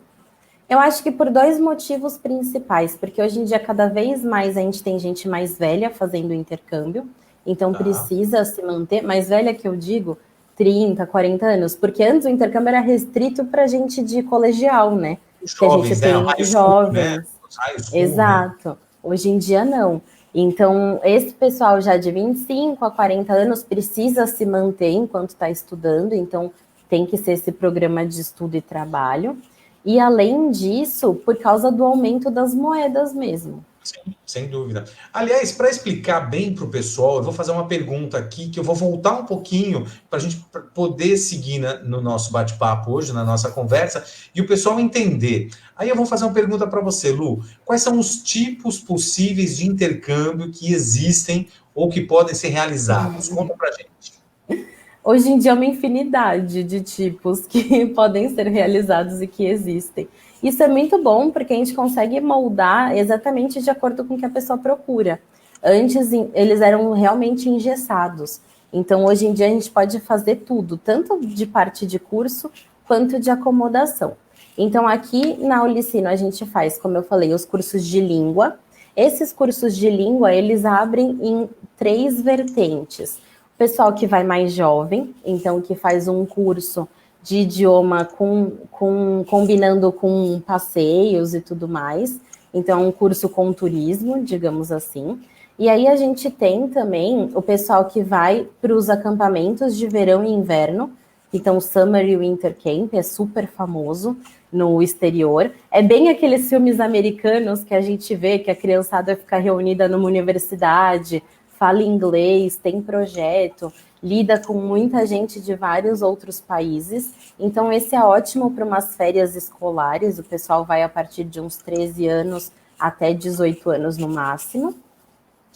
Eu acho que por dois motivos principais, porque hoje em dia cada vez mais a gente tem gente mais velha fazendo intercâmbio, então Tá? precisa se manter, mais velha que eu digo, 30, 40 anos, porque antes o intercâmbio era restrito para gente de colegial, né? Os Que a gente jovens, né? O tem high school, né? jovens, Os high school, né? exato. Hoje em dia não. Então, esse pessoal já de 25 a 40 anos precisa se manter enquanto está estudando, então tem que ser esse programa de estudo e trabalho. E além disso, por causa do aumento das moedas mesmo. Sim, sem dúvida. Aliás, para explicar bem para o pessoal, eu vou fazer uma pergunta aqui que eu vou voltar um pouquinho para a gente poder seguir no nosso bate-papo hoje, na nossa conversa, e o pessoal entender. Aí eu vou fazer uma pergunta para você, Lu. Quais são os tipos possíveis de intercâmbio que existem ou que podem ser realizados? Conta para a gente. Hoje em dia é uma infinidade de tipos que podem ser realizados e que existem. Isso é muito bom porque a gente consegue moldar exatamente de acordo com o que a pessoa procura. Antes eles eram realmente engessados. Então hoje em dia a gente pode fazer tudo, tanto de parte de curso quanto de acomodação. Então aqui na Ulicino a gente faz, como eu falei, os cursos de língua. Esses cursos de língua eles abrem em três vertentes. Pessoal que vai mais jovem, então que faz um curso de idioma combinando com passeios e tudo mais. Então, um curso com turismo, digamos assim. E aí a gente tem também o pessoal que vai para os acampamentos de verão e inverno. Então, Summer e Winter Camp é super famoso no exterior. É bem aqueles filmes americanos que a gente vê que a criançada fica reunida numa universidade, fala inglês, tem projeto, lida com muita gente de vários outros países. Então, esse é ótimo para umas férias escolares. O pessoal vai a partir de uns 13 anos até 18 anos no máximo.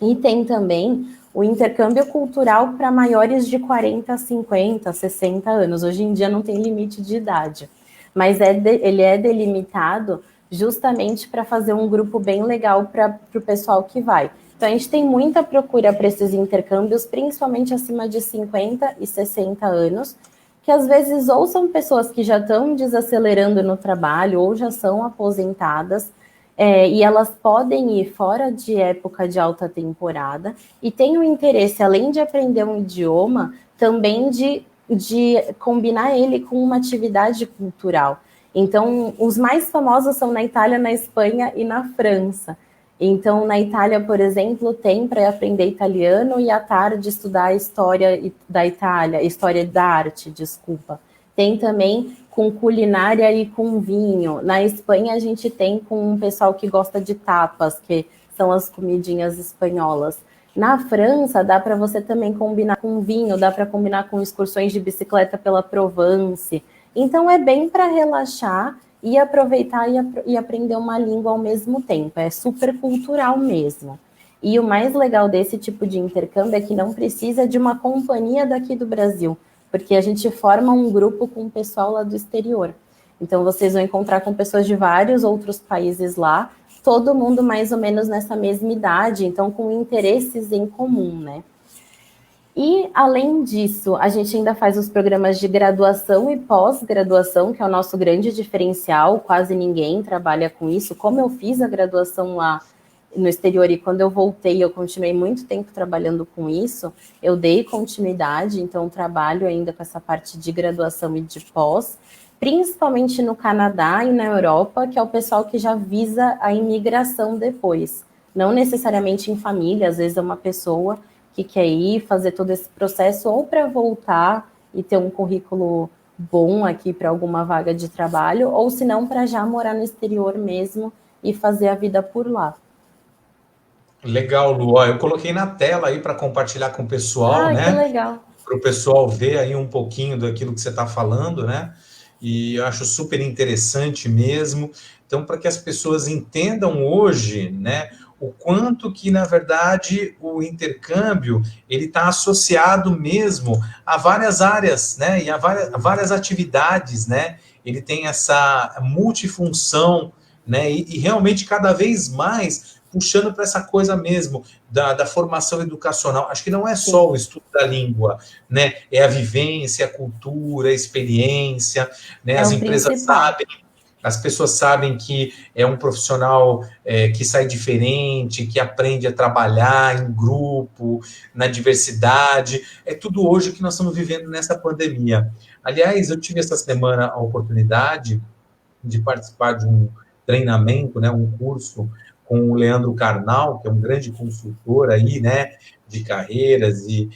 E tem também o intercâmbio cultural para maiores de 40, 50, 60 anos. Hoje em dia não tem limite de idade, mas ele é delimitado justamente para fazer um grupo bem legal para o pessoal que vai. Então, a gente tem muita procura para esses intercâmbios, principalmente acima de 50 e 60 anos, que às vezes ou são pessoas que já estão desacelerando no trabalho ou já são aposentadas, e elas podem ir fora de época de alta temporada e têm o interesse, além de aprender um idioma, também de combinar ele com uma atividade cultural. Então, os mais famosos são na Itália, na Espanha e na França. Então, na Itália, por exemplo, tem para aprender italiano e à tarde estudar a história da Itália, história da arte, desculpa. Tem também com culinária e com vinho. Na Espanha, a gente tem com um pessoal que gosta de tapas, que são as comidinhas espanholas. Na França, dá para você também combinar com vinho, dá para combinar com excursões de bicicleta pela Provence. Então, é bem para relaxar e aproveitar e aprender uma língua ao mesmo tempo. É super cultural mesmo. E o mais legal desse tipo de intercâmbio é que não precisa de uma companhia daqui do Brasil, porque a gente forma um grupo com o pessoal lá do exterior. Então, vocês vão encontrar com pessoas de vários outros países lá, todo mundo mais ou menos nessa mesma idade, então com interesses em comum, né? E, além disso, a gente ainda faz os programas de graduação e pós-graduação, que é o nosso grande diferencial, quase ninguém trabalha com isso. Como eu fiz a graduação lá no exterior e quando eu voltei, eu continuei muito tempo trabalhando com isso, eu dei continuidade, então trabalho ainda com essa parte de graduação e de pós, principalmente no Canadá e na Europa, que é o pessoal que já visa a imigração depois. Não necessariamente em família, às vezes é uma pessoa que quer ir fazer todo esse processo ou para voltar e ter um currículo bom aqui para alguma vaga de trabalho, ou se não, para já morar no exterior mesmo e fazer a vida por lá. Legal, Lu. Ó, eu coloquei na tela aí para compartilhar com o pessoal, Ah, que né? legal. Para o pessoal ver aí um pouquinho daquilo que você está falando, né? E eu acho super interessante mesmo. Então, para que as pessoas entendam hoje, né, o quanto que, na verdade, o intercâmbio ele está associado mesmo a várias áreas, né, e a várias atividades, né? Ele tem essa multifunção, né? E realmente cada vez mais puxando para essa coisa mesmo da formação educacional. Acho que não é só o Sim, estudo da língua, né? É a vivência, a cultura, a experiência, né? é As o empresas principal. sabem. as pessoas sabem que é um profissional que sai diferente, que aprende a trabalhar em grupo, na diversidade. É tudo hoje que nós estamos vivendo nessa pandemia. Aliás, eu tive essa semana a oportunidade de participar de um treinamento, né, um curso com o Leandro Carnal, que é um grande consultor aí, né, de carreiras e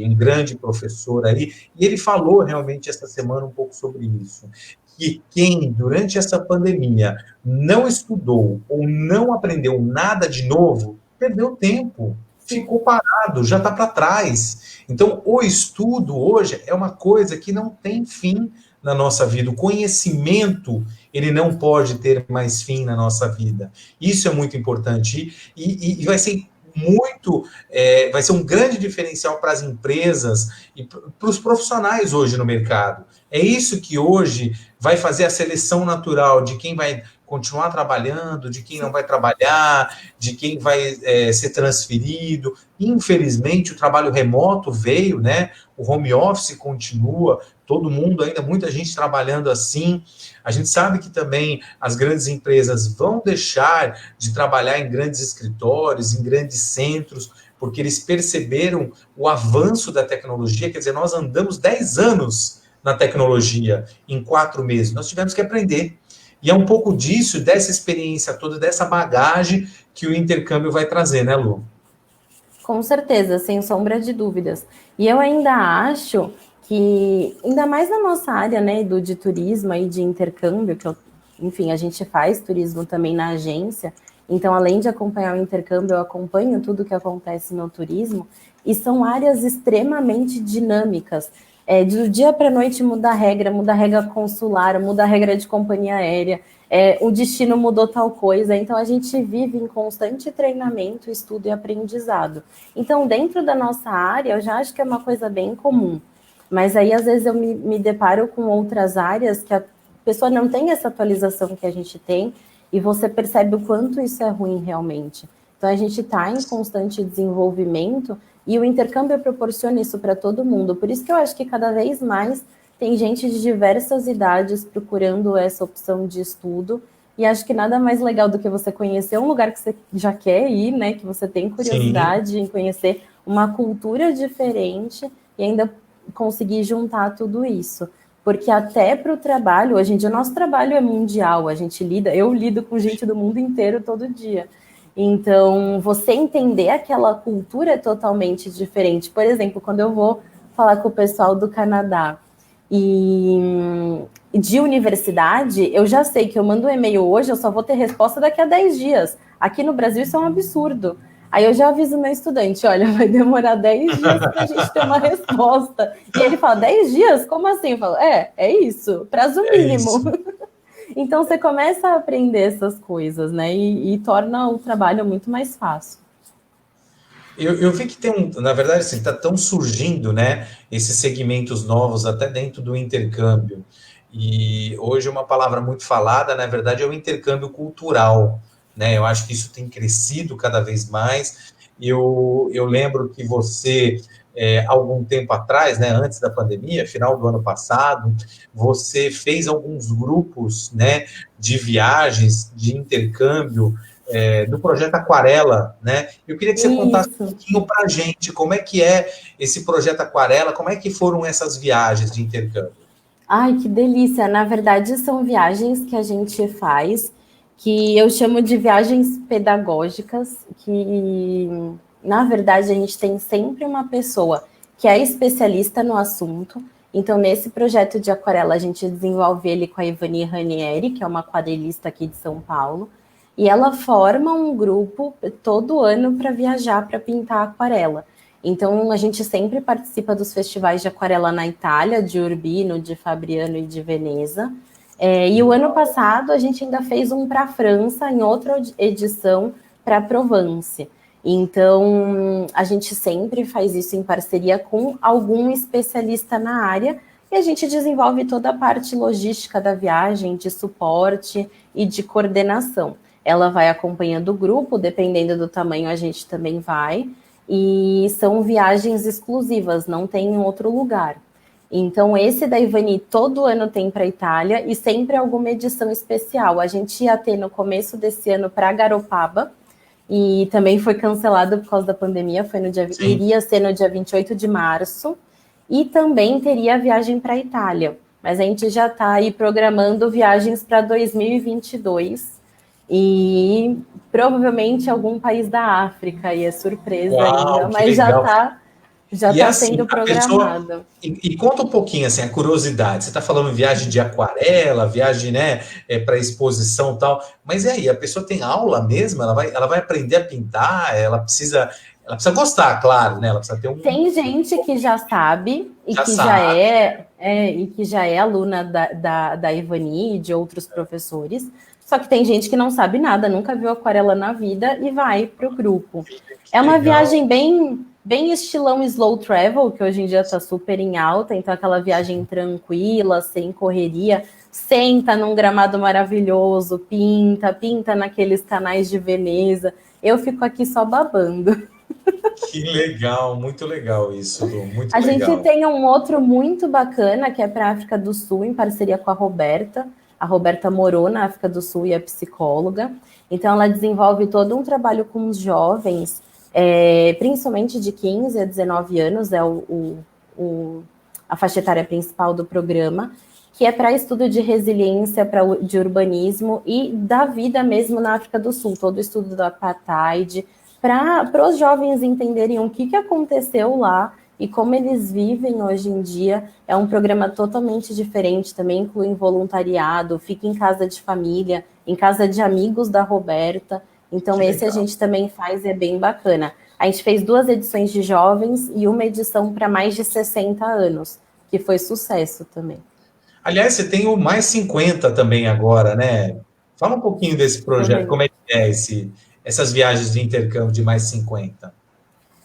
um grande professor aí, e ele falou realmente essa semana um pouco sobre isso, que quem, durante essa pandemia, não estudou ou não aprendeu nada de novo, perdeu tempo, Sim. ficou parado, já está para trás. Então, o estudo hoje é uma coisa que não tem fim na nossa vida. O conhecimento, ele não pode ter mais fim na nossa vida. Isso é muito importante. E vai ser muito, vai ser um grande diferencial para as empresas e para os profissionais hoje no mercado. É isso que hoje vai fazer a seleção natural de quem vai continuar trabalhando, de quem não vai trabalhar, de quem vai ser transferido. Infelizmente, o trabalho remoto veio, né? O home office continua, todo mundo, ainda muita gente trabalhando assim. A gente sabe que também as grandes empresas vão deixar de trabalhar em grandes escritórios, em grandes centros, porque eles perceberam o avanço da tecnologia. Quer dizer, nós andamos 10 anos na tecnologia em 4 meses. Nós tivemos que aprender. E é um pouco disso, dessa experiência toda, dessa bagagem que o intercâmbio vai trazer, né, Lu? Com certeza, sem sombra de dúvidas. E eu ainda acho que, ainda mais na nossa área, né, de turismo e de intercâmbio, enfim, a gente faz turismo também na agência, então, além de acompanhar o intercâmbio, eu acompanho tudo que acontece no turismo, e são áreas extremamente dinâmicas. Do dia para a noite muda a regra consular, muda a regra de companhia aérea, o destino mudou tal coisa, então a gente vive em constante treinamento, estudo e aprendizado. Então, dentro da nossa área, eu já acho que é uma coisa bem comum, mas aí às vezes eu me deparo com outras áreas que a pessoa não tem essa atualização que a gente tem, e você percebe o quanto isso é ruim realmente. Então, a gente está em constante desenvolvimento, e o intercâmbio proporciona isso para todo mundo. Por isso que eu acho que cada vez mais tem gente de diversas idades procurando essa opção de estudo, e acho que nada mais legal do que você conhecer um lugar que você já quer ir, né, que você tem Sim, curiosidade em conhecer uma cultura diferente e ainda conseguir juntar tudo isso. Porque até para o trabalho, hoje em dia o nosso trabalho é mundial, eu lido com gente do mundo inteiro todo dia. Então, você entender aquela cultura é totalmente diferente. Por exemplo, quando eu vou falar com o pessoal do Canadá, e de universidade, eu já sei que eu mando um e-mail hoje, eu só vou ter resposta daqui a 10 dias. Aqui no Brasil isso é um absurdo. Aí eu já aviso o meu estudante, olha, vai demorar 10 dias para a gente ter uma resposta. E ele fala, 10 dias? Como assim? Eu falo, é isso, prazo é mínimo. isso. Então você começa a aprender essas coisas, né? E torna o trabalho muito mais fácil. Eu vi que tem na verdade, assim, tá tão surgindo, né, esses segmentos novos até dentro do intercâmbio. E hoje uma palavra muito falada, na verdade, é o intercâmbio cultural, né? Eu acho que isso tem crescido cada vez mais. Eu lembro que você, algum tempo atrás, né, antes da pandemia, final do ano passado, você fez alguns grupos, né, de viagens, de intercâmbio, do projeto Aquarela, né? Eu queria que você contasse um Isso. pouquinho para a gente como é que é esse projeto Aquarela, como é que foram essas viagens de intercâmbio. Ai, que delícia! Na verdade, são viagens que a gente faz, que eu chamo de viagens pedagógicas, que na verdade a gente tem sempre uma pessoa que é especialista no assunto. Então, nesse projeto de aquarela, a gente desenvolve ele com a Ivani Ranieri, que é uma aquarelista aqui de São Paulo, e ela forma um grupo todo ano para viajar para pintar aquarela. Então, a gente sempre participa dos festivais de aquarela na Itália, de Urbino, de Fabriano e de Veneza. E o ano passado a gente ainda fez um para a França, em outra edição, para Provence. Então, a gente sempre faz isso em parceria com algum especialista na área, e a gente desenvolve toda a parte logística da viagem, de suporte e de coordenação. Ela vai acompanhando o grupo, dependendo do tamanho, a gente também vai. E são viagens exclusivas, não tem em outro lugar. Então, esse da Ivani todo ano tem para a Itália e sempre alguma edição especial. A gente ia ter no começo desse ano para Garopaba e também foi cancelado por causa da pandemia, iria ser no dia 28 de março e também teria a viagem para a Itália. Mas a gente já está aí programando viagens para 2022 e provavelmente algum país da África, e é surpresa ainda, mas já está assim, sendo programado. E conta um pouquinho, assim, a curiosidade. Você está falando viagem de aquarela, viagem, né, para exposição e tal. Mas e aí, a pessoa tem aula mesmo? Ela vai aprender a pintar? Ela precisa gostar, claro, né? Ela precisa ter um... Tem gente que já sabe e Já que sabe. já é aluna da Ivani e de outros professores. Só que tem gente que não sabe nada, nunca viu aquarela na vida e vai para o grupo. É uma viagem bem estilão slow travel, que hoje em dia está super em alta, então aquela viagem tranquila, sem correria, senta num gramado maravilhoso, pinta naqueles canais de Veneza. Eu fico aqui só babando. Que legal, muito legal isso, Lu, muito A gente legal. tem um outro muito bacana, que é para a África do Sul, em parceria com a Roberta. A Roberta morou na África do Sul e é psicóloga. Então, ela desenvolve todo um trabalho com os jovens, principalmente de 15 a 19 anos, é a faixa etária principal do programa, que é para estudo de resiliência, de urbanismo e da vida mesmo na África do Sul, todo o estudo do apartheid, para os jovens entenderem o que aconteceu lá e como eles vivem hoje em dia. É um programa totalmente diferente, também inclui voluntariado, fica em casa de família, em casa de amigos da Roberta. Então, esse a gente também faz e é bem bacana. A gente fez 2 edições de jovens e uma edição para mais de 60 anos, que foi sucesso também. Aliás, você tem o Mais 50 também agora, né? Fala um pouquinho desse projeto, como é que é essas viagens de intercâmbio de Mais 50?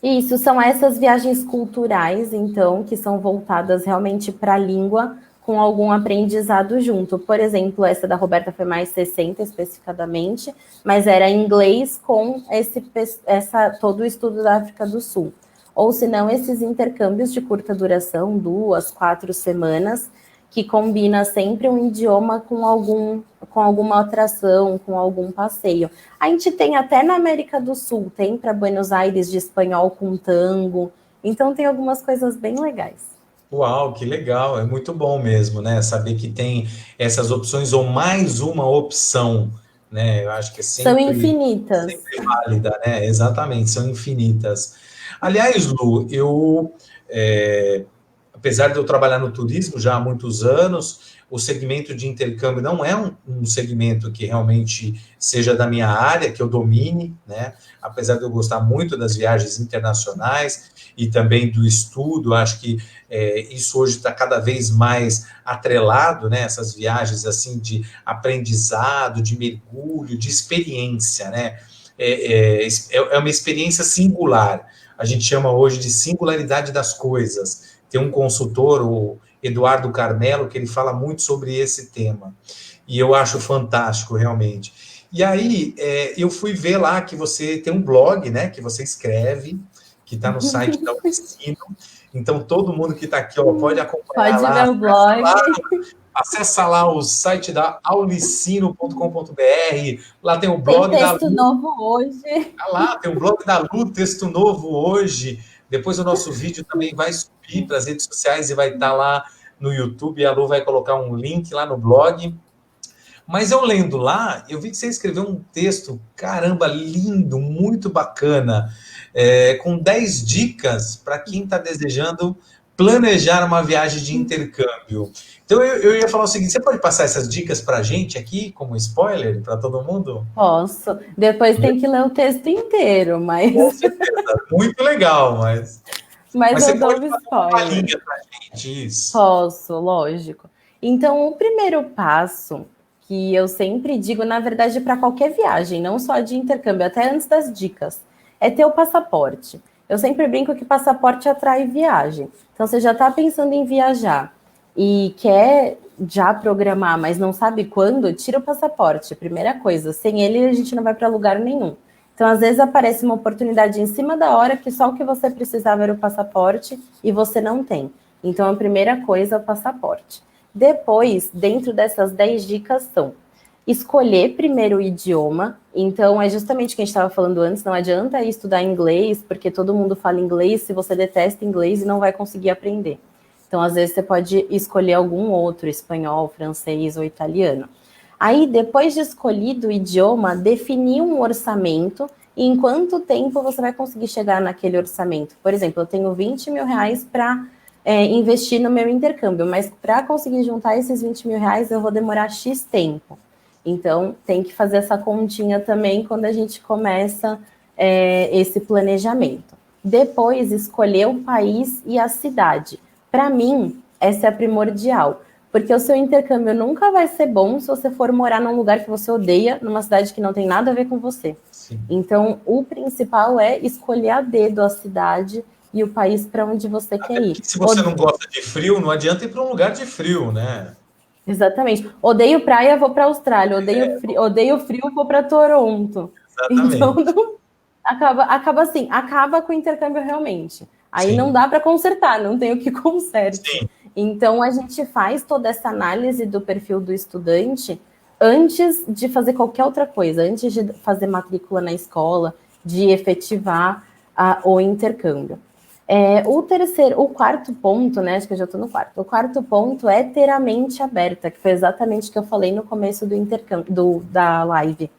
Isso, são essas viagens culturais, então, que são voltadas realmente para a língua, com algum aprendizado junto. Por exemplo, essa da Roberta foi mais 60 especificadamente, mas era inglês com todo o estudo da África do Sul. Ou se não, esses intercâmbios de curta duração, 2, 4 semanas, que combina sempre um idioma com alguma atração, com algum passeio. A gente tem até na América do Sul, tem para Buenos Aires de espanhol com tango, então tem algumas coisas bem legais. Uau, que legal, é muito bom mesmo, né? Saber que tem essas opções ou mais uma opção, né? Eu acho que é São sempre, infinitas. sempre válida, né? Exatamente, são infinitas. Aliás, Lu, apesar de eu trabalhar no turismo já há muitos anos, o segmento de intercâmbio não é um segmento que realmente seja da minha área, que eu domine, né? Apesar de eu gostar muito das viagens internacionais e também do estudo, acho que isso hoje está cada vez mais atrelado, né? Essas viagens assim de aprendizado, de mergulho, de experiência, né? É uma experiência singular. A gente chama hoje de singularidade das coisas. Tem um consultor, o Eduardo Carmelo, que ele fala muito sobre esse tema. E eu acho fantástico, realmente. E aí, eu fui ver lá que você tem um blog, né, que você escreve, que está no site da Unicino. Então, todo mundo que está aqui, ó, pode acompanhar Pode lá. ver o blog. Acessa lá o site da aulicino.com.br. Lá tem o blog tem da texto Lu. novo hoje. Lá tem o blog da Lu, texto novo hoje. Depois o nosso vídeo também vai subir para as redes sociais e vai estar lá no YouTube. E a Lu vai colocar um link lá no blog. Mas eu lendo lá, eu vi que você escreveu um texto, caramba, lindo, muito bacana, com 10 dicas para quem está desejando planejar uma viagem de intercâmbio. Então eu ia falar o seguinte: você pode passar essas dicas para a gente aqui, como spoiler, para todo mundo? Posso. Depois tem que ler o texto inteiro, mas, Com certeza, muito legal, mas eu você dou pode um fazer uma spoiler. palhinha para a gente, isso. Posso, lógico. Então, o primeiro passo que eu sempre digo, na verdade, para qualquer viagem, não só de intercâmbio, até antes das dicas, é ter o passaporte. Eu sempre brinco que passaporte atrai viagem. Então, você já está pensando em viajar e quer já programar, mas não sabe quando, tira o passaporte. Primeira coisa, sem ele a gente não vai para lugar nenhum. Então, às vezes aparece uma oportunidade em cima da hora que só o que você precisava era o passaporte e você não tem. Então, a primeira coisa é o passaporte. Depois, dentro dessas 10 dicas são escolher primeiro o idioma. Então, é justamente o que a gente estava falando antes, não adianta ir estudar inglês, porque todo mundo fala inglês, se você detesta inglês e não vai conseguir aprender. Então, às vezes, você pode escolher algum outro, espanhol, francês ou italiano. Aí, depois de escolhido o idioma, definir um orçamento e em quanto tempo você vai conseguir chegar naquele orçamento. Por exemplo, eu tenho 20 mil reais para investir no meu intercâmbio, mas para conseguir juntar esses 20 mil reais, eu vou demorar X tempo. Então, tem que fazer essa continha também quando a gente começa esse planejamento. Depois, escolher o país e a cidade. Para mim, essa é a primordial, porque o seu intercâmbio nunca vai ser bom se você for morar num lugar que você odeia, numa cidade que não tem nada a ver com você. Sim. Então, o principal é escolher a dedo a cidade e o país para onde você quer ir. Se você não gosta de frio, não adianta ir para um lugar de frio, né? Exatamente. Odeio praia, vou para a Austrália. Odeio frio, vou para Toronto. Exatamente. Então, não, acaba assim, acaba com o intercâmbio realmente. Aí Sim. Não dá para consertar, não tem o que conserte. Sim. Então, a gente faz toda essa análise do perfil do estudante antes de fazer qualquer outra coisa, antes de fazer matrícula na escola, de efetivar o intercâmbio. O quarto ponto, né? Acho que eu já estou no quarto. O quarto ponto é ter a mente aberta, que foi exatamente o que eu falei no começo do intercâmbio, da live.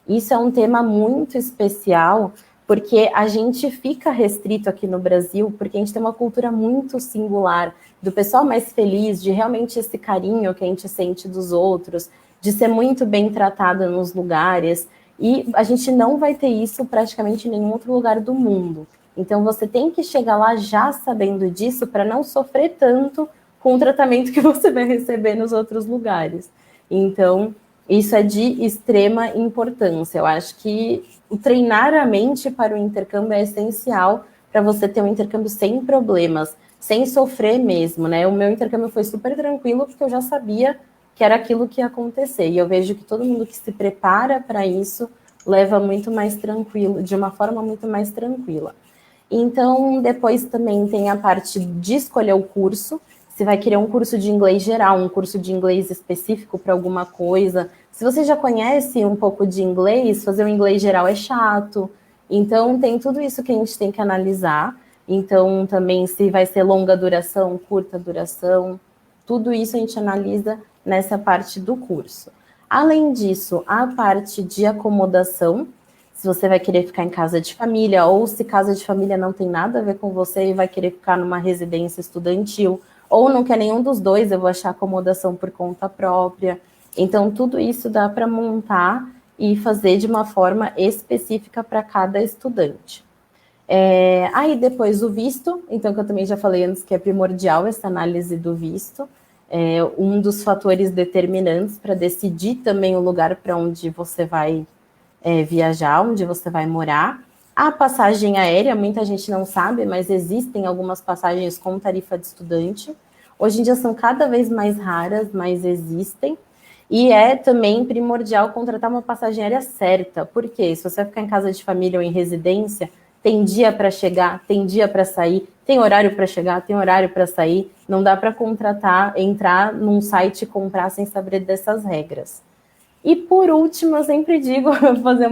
Isso é um tema muito especial, porque a gente fica restrito aqui no Brasil, porque a gente tem uma cultura muito singular, do pessoal mais feliz, de realmente esse carinho que a gente sente dos outros, de ser muito bem tratado nos lugares, e a gente não vai ter isso praticamente em nenhum outro lugar do mundo. Então, você tem que chegar lá já sabendo disso para não sofrer tanto com o tratamento que você vai receber nos outros lugares. Então, isso é de extrema importância. Eu acho que treinar a mente para o intercâmbio é essencial para você ter um intercâmbio sem problemas, sem sofrer mesmo, né? O meu intercâmbio foi super tranquilo, porque eu já sabia que era aquilo que ia acontecer. E eu vejo que todo mundo que se prepara para isso leva muito mais tranquilo, de uma forma muito mais tranquila. Então, depois também tem a parte de escolher o curso. Você vai querer um curso de inglês geral, um curso de inglês específico para alguma coisa. Se você já conhece um pouco de inglês, fazer o inglês geral é chato. Então, tem tudo isso que a gente tem que analisar. Então, também se vai ser longa duração, curta duração. Tudo isso a gente analisa nessa parte do curso. Além disso, a parte de acomodação, se você vai querer ficar em casa de família, ou se casa de família não tem nada a ver com você e vai querer ficar numa residência estudantil, ou não quer nenhum dos dois, eu vou achar acomodação por conta própria. Então, tudo isso dá para montar e fazer de uma forma específica para cada estudante. Aí depois o visto, então que eu também já falei antes que é primordial essa análise do visto, um dos fatores determinantes para decidir também o lugar para onde você vai viajar, onde você vai morar. A passagem aérea, muita gente não sabe, mas existem algumas passagens com tarifa de estudante. Hoje em dia são cada vez mais raras, mas existem. E é também primordial contratar uma passagem aérea certa. Por quê? Se você vai ficar em casa de família ou em residência, tem dia para chegar, tem dia para sair, tem horário para chegar, tem horário para sair. Não dá para contratar, entrar num site e comprar sem saber dessas regras. E por último, eu sempre digo, fazer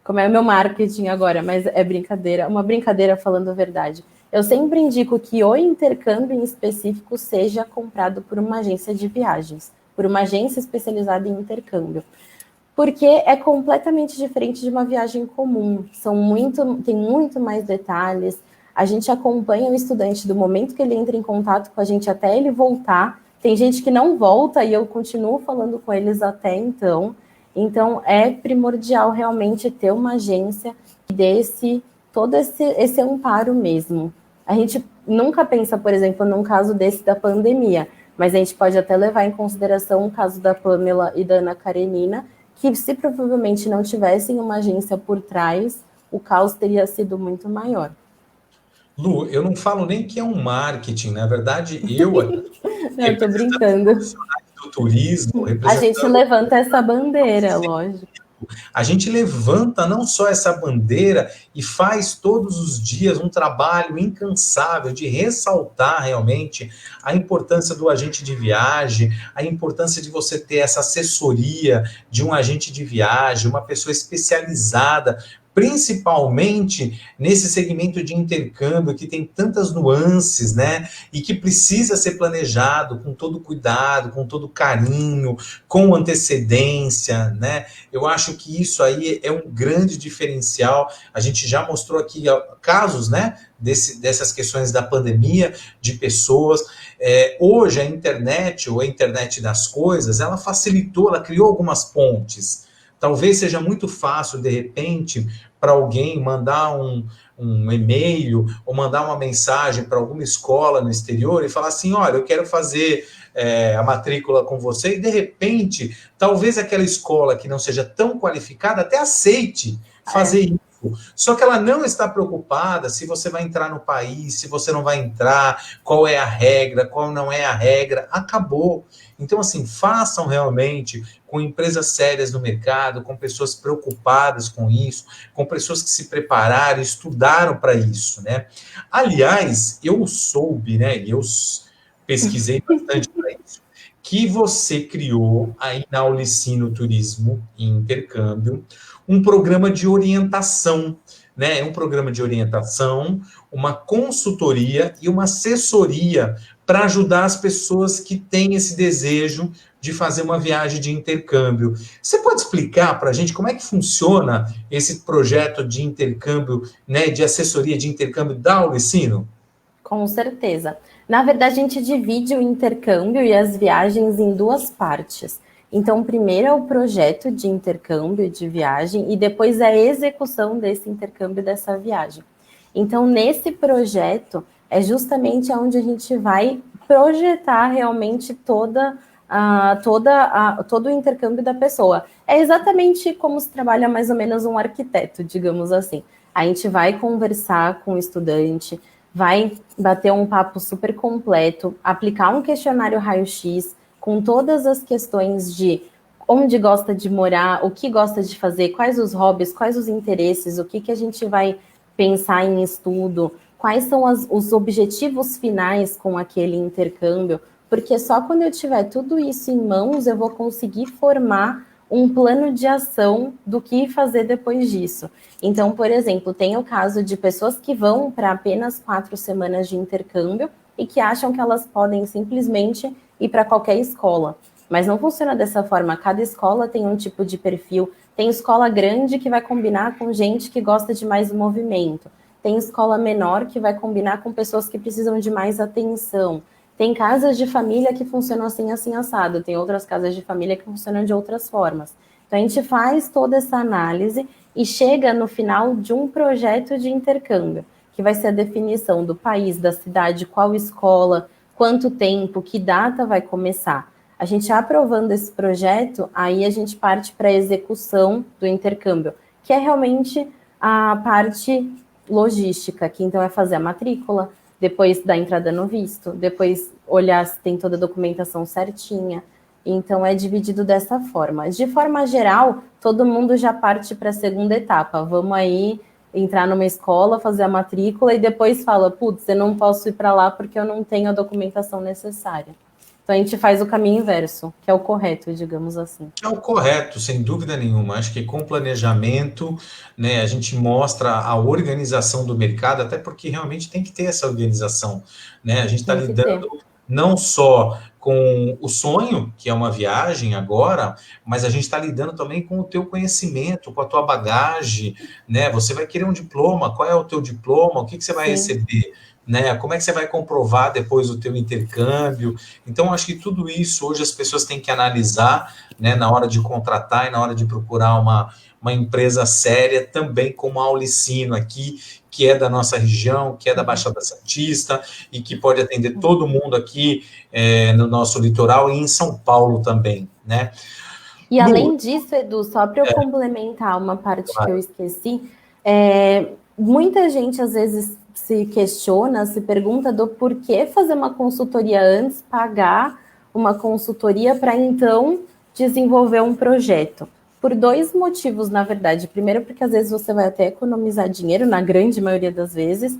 como é o meu marketing agora, mas é brincadeira, uma brincadeira falando a verdade. Eu sempre indico que o intercâmbio em específico seja comprado por uma agência de viagens, por uma agência especializada em intercâmbio, porque é completamente diferente de uma viagem comum, tem muito mais detalhes, a gente acompanha o estudante do momento que ele entra em contato com a gente até ele voltar. Tem gente que não volta e eu continuo falando com eles até então. Então, é primordial realmente ter uma agência que dê todo esse amparo mesmo. A gente nunca pensa, por exemplo, num caso desse da pandemia, mas a gente pode até levar em consideração o caso da Pamela e da Ana Karenina, que se provavelmente não tivessem uma agência por trás, o caos teria sido muito maior. Lu, eu não falo nem que é um marketing, na verdade, eu eu tô brincando. Do turismo, a gente levanta essa bandeira, lógico. a gente levanta não só essa bandeira e faz todos os dias um trabalho incansável de ressaltar realmente a importância do agente de viagem, a importância de você ter essa assessoria de um agente de viagem, uma pessoa especializada, principalmente nesse segmento de intercâmbio que tem tantas nuances, né? E que precisa ser planejado com todo cuidado, com todo carinho, com antecedência, né? Eu acho que isso aí é um grande diferencial. A gente já mostrou aqui casos, né? Dessas questões da pandemia, de pessoas. Hoje a internet, ou a internet das coisas, ela facilitou, ela criou algumas pontes. Talvez seja muito fácil, de repente, para alguém mandar um e-mail ou mandar uma mensagem para alguma escola no exterior e falar assim, olha, eu quero fazer a matrícula com você, e de repente, talvez aquela escola que não seja tão qualificada até aceite fazer isso. Só que ela não está preocupada se você vai entrar no país, se você não vai entrar, qual é a regra, qual não é a regra, acabou. Então, assim, façam realmente com empresas sérias no mercado, com pessoas preocupadas com isso, com pessoas que se prepararam, estudaram para isso, né? Aliás, eu soube, né, e eu pesquisei bastante para isso, que você criou aí na Aulicino Turismo e Intercâmbio um programa de orientação, né? Um programa de orientação, uma consultoria e uma assessoria para ajudar as pessoas que têm esse desejo de fazer uma viagem de intercâmbio. Você pode explicar para a gente como é que funciona esse projeto de intercâmbio, né, de assessoria de intercâmbio da Aulicino? Com certeza. Na verdade, a gente divide o intercâmbio e as viagens em duas partes. Então, primeiro é o projeto de intercâmbio de viagem e depois a execução desse intercâmbio dessa viagem. Então, nesse projeto é justamente onde a gente vai projetar realmente todo o intercâmbio da pessoa. É exatamente como se trabalha mais ou menos um arquiteto, digamos assim. A gente vai conversar com o estudante, vai bater um papo super completo, aplicar um questionário raio-x com todas as questões de onde gosta de morar, o que gosta de fazer, quais os hobbies, quais os interesses, o que a gente vai pensar em estudo, quais são os objetivos finais com aquele intercâmbio, porque só quando eu tiver tudo isso em mãos eu vou conseguir formar um plano de ação do que fazer depois disso. Então, por exemplo, tem o caso de pessoas que vão para apenas 4 semanas de intercâmbio e que acham que elas podem simplesmente ir para qualquer escola. Mas não funciona dessa forma. Cada escola tem um tipo de perfil. Tem escola grande que vai combinar com gente que gosta de mais movimento. Tem escola menor que vai combinar com pessoas que precisam de mais atenção. Tem casas de família que funcionam assim, assim, assado. Tem outras casas de família que funcionam de outras formas. Então, a gente faz toda essa análise e chega no final de um projeto de intercâmbio, que vai ser a definição do país, da cidade, qual escola, quanto tempo, que data vai começar. A gente aprovando esse projeto, aí a gente parte para a execução do intercâmbio, que é realmente a parte logística, que então é fazer a matrícula, depois da entrada no visto, depois olhar se tem toda a documentação certinha. Então, é dividido dessa forma. De forma geral, todo mundo já parte para a segunda etapa. Vamos aí entrar numa escola, fazer a matrícula e depois fala, putz, eu não posso ir para lá porque eu não tenho a documentação necessária. Então, a gente faz o caminho inverso, que é o correto, digamos assim. É o correto, sem dúvida nenhuma. Acho que com planejamento, né, a gente mostra a organização do mercado, até porque realmente tem que ter essa organização, né? A gente está Tem que ter. lidando não só com o sonho, que é uma viagem agora, mas a gente está lidando também com o teu conhecimento, com a tua bagagem, né? Você vai querer um diploma, qual é o teu diploma, o que você vai Sim. receber? Né? Como é que você vai comprovar depois o teu intercâmbio? Então, acho que tudo isso hoje as pessoas têm que analisar, né, na hora de contratar e na hora de procurar uma empresa séria, também como a Aulicino aqui, que é da nossa região, que é da Baixada Santista e que pode atender todo mundo aqui no nosso litoral e em São Paulo também, né? E Lu, além disso, Edu, só para eu complementar uma parte que eu claro. esqueci, muita gente às vezes se questiona, se pergunta do porquê fazer uma consultoria antes, pagar uma consultoria para então desenvolver um projeto. por dois motivos, na verdade. Primeiro, porque às vezes você vai até economizar dinheiro, na grande maioria das vezes.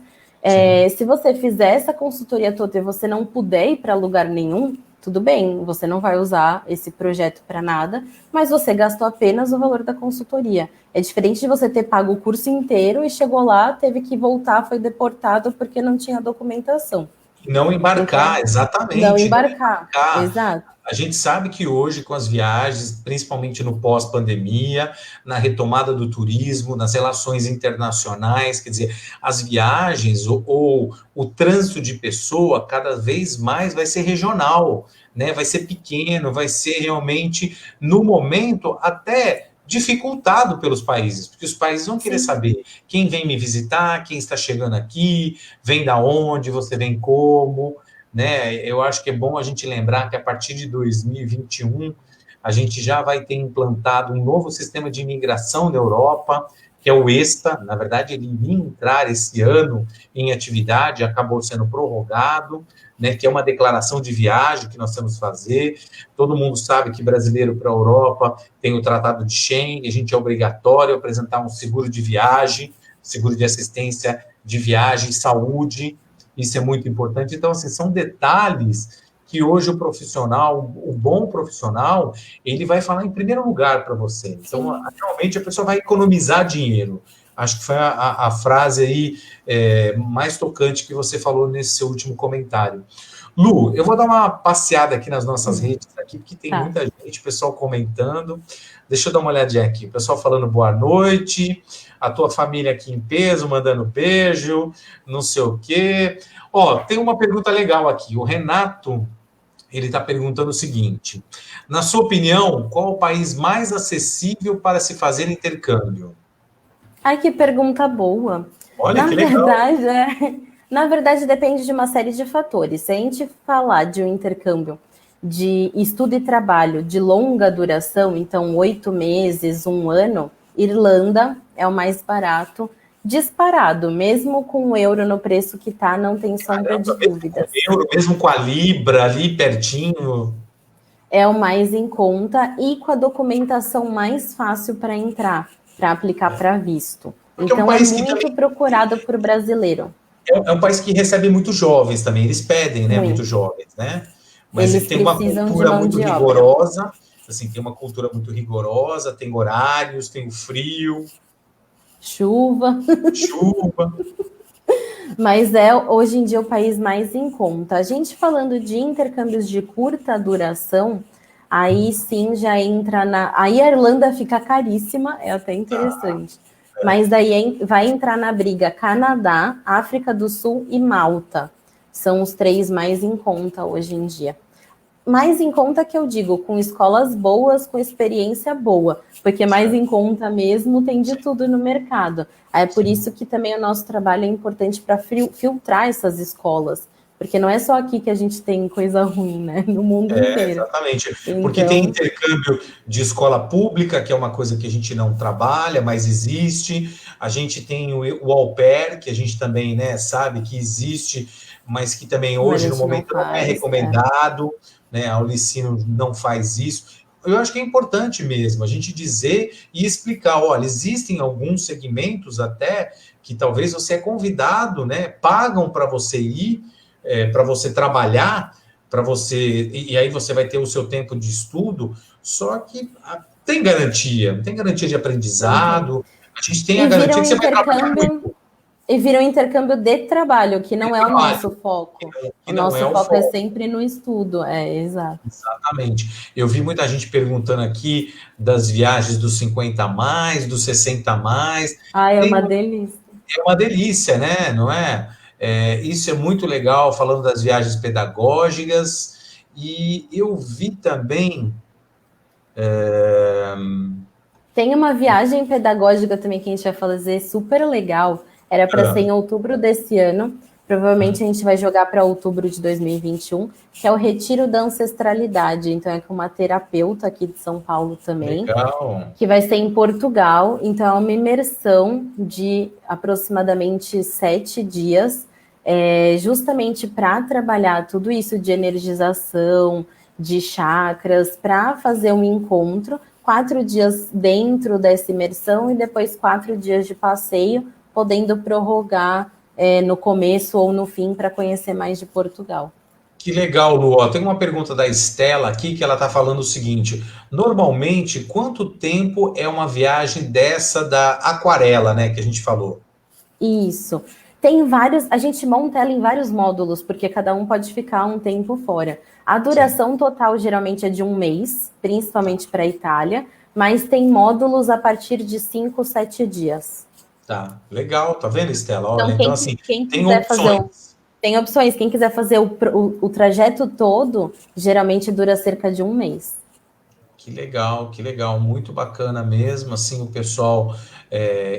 Se você fizer essa consultoria toda e você não puder ir para lugar nenhum, tudo bem, você não vai usar esse projeto para nada, mas você gastou apenas o valor da consultoria. É diferente de você ter pago o curso inteiro e chegou lá, teve que voltar, foi deportado porque não tinha documentação. Não embarcar, Então, exatamente. não embarcar, exato. A gente sabe que hoje, com as viagens, principalmente no pós-pandemia, na retomada do turismo, nas relações internacionais, quer dizer, as viagens ou o trânsito de pessoa cada vez mais vai ser regional, né? Vai ser pequeno, vai ser realmente, no momento, até dificultado pelos países, porque os países vão querer saber quem vem me visitar, quem está chegando aqui, vem da onde, você vem como, né? Eu acho que é bom a gente lembrar que a partir de 2021 a gente já vai ter implantado um novo sistema de imigração na Europa, que é o ESTA. Na verdade, ele iria entrar esse ano em atividade, acabou sendo prorrogado, né, que é uma declaração de viagem que nós temos que fazer. Todo mundo sabe que brasileiro para a Europa tem o Tratado de Schengen, a gente é obrigatório apresentar um seguro de viagem, seguro de assistência de viagem, saúde, isso é muito importante. Então, assim, são detalhes que hoje o profissional, o bom profissional, ele vai falar em primeiro lugar para você. Então, realmente, a pessoa vai economizar dinheiro. Acho que foi a frase aí mais tocante que você falou nesse seu último comentário. Lu, eu vou dar uma passeada aqui nas nossas redes, aqui, porque tem muita gente, pessoal comentando. Deixa eu dar uma olhadinha aqui. O pessoal falando boa noite, a tua família aqui em peso, mandando beijo, não sei o quê. Ó, tem uma pergunta legal aqui. O Renato, ele está perguntando o seguinte: na sua opinião, qual o país mais acessível para se fazer intercâmbio? Ai, que pergunta boa. Olha que legal. Na verdade, depende de uma série de fatores. Se a gente falar de um intercâmbio de estudo e trabalho de longa duração, então 8 meses, 1 ano, Irlanda é o mais barato, disparado, mesmo com o euro no preço que está, não tem sombra de dúvidas. Mesmo com a Libra ali pertinho. É o mais em conta e com a documentação mais fácil para entrar, para aplicar para visto. Porque então é muito procurado por brasileiro. É um país que recebe muitos jovens também, eles pedem, né, muitos jovens, né? Mas ele tem uma cultura muito rigorosa, assim, tem uma cultura muito rigorosa, tem horários, tem o frio. Chuva. Mas é hoje em dia o país mais em conta. A gente falando de intercâmbios de curta duração, aí sim já entra na... Aí a Irlanda fica caríssima, é até interessante. Mas daí vai entrar na briga Canadá, África do Sul e Malta. São os 3 mais em conta hoje em dia. Mais em conta que eu digo, com escolas boas, com experiência boa, porque mais em conta mesmo tem de tudo no mercado. É por isso que também o nosso trabalho é importante para filtrar essas escolas, porque não é só aqui que a gente tem coisa ruim, né? No mundo inteiro. Exatamente, porque tem intercâmbio de escola pública, que é uma coisa que a gente não trabalha, mas existe. A gente tem o au pair, que a gente também, né, sabe que existe, mas que também hoje, no momento, não é recomendado. Né, a Aulicino não faz isso. Eu acho que é importante mesmo a gente dizer e explicar, olha, existem alguns segmentos até que talvez você é convidado, né, pagam para você ir, para você trabalhar, para você, e aí você vai ter o seu tempo de estudo, só que tem garantia, não tem garantia de aprendizado, a gente tem a garantia que você vai trabalhar muito. E vira um intercâmbio de trabalho, que não é o nosso foco. O nosso foco é sempre no estudo, exato. Exatamente. Eu vi muita gente perguntando aqui das viagens dos 50 a mais, dos 60 a mais. É uma delícia. É uma delícia, né? Não é? Isso é muito legal, falando das viagens pedagógicas. E eu vi também... Tem uma viagem pedagógica também que a gente vai fazer super legal. Era para ser em outubro desse ano. Provavelmente a gente vai jogar para outubro de 2021, que é o Retiro da Ancestralidade. Então é com uma terapeuta aqui de São Paulo também. Legal. Que vai ser em Portugal. Então é uma imersão de aproximadamente 7 dias, justamente para trabalhar tudo isso de energização, de chakras, para fazer um encontro, 4 dias dentro dessa imersão e depois 4 dias de passeio, podendo prorrogar no começo ou no fim para conhecer mais de Portugal. Que legal, Lu. Ó, tem uma pergunta da Estela aqui que ela está falando o seguinte: normalmente, quanto tempo é uma viagem dessa da aquarela, né, que a gente falou? Isso. Tem vários, a gente monta ela em vários módulos, porque cada um pode ficar um tempo fora. A Sim, duração total geralmente é de 1 mês, principalmente para a Itália, mas tem módulos a partir de 5, 7 dias. tá. Legal, tá vendo, Estela? Olha, Então, então assim, quem tem quiser fazer opções. tem opções. Quem quiser fazer o trajeto todo, geralmente dura cerca de 1 mês. Que legal, muito bacana mesmo, assim, o pessoal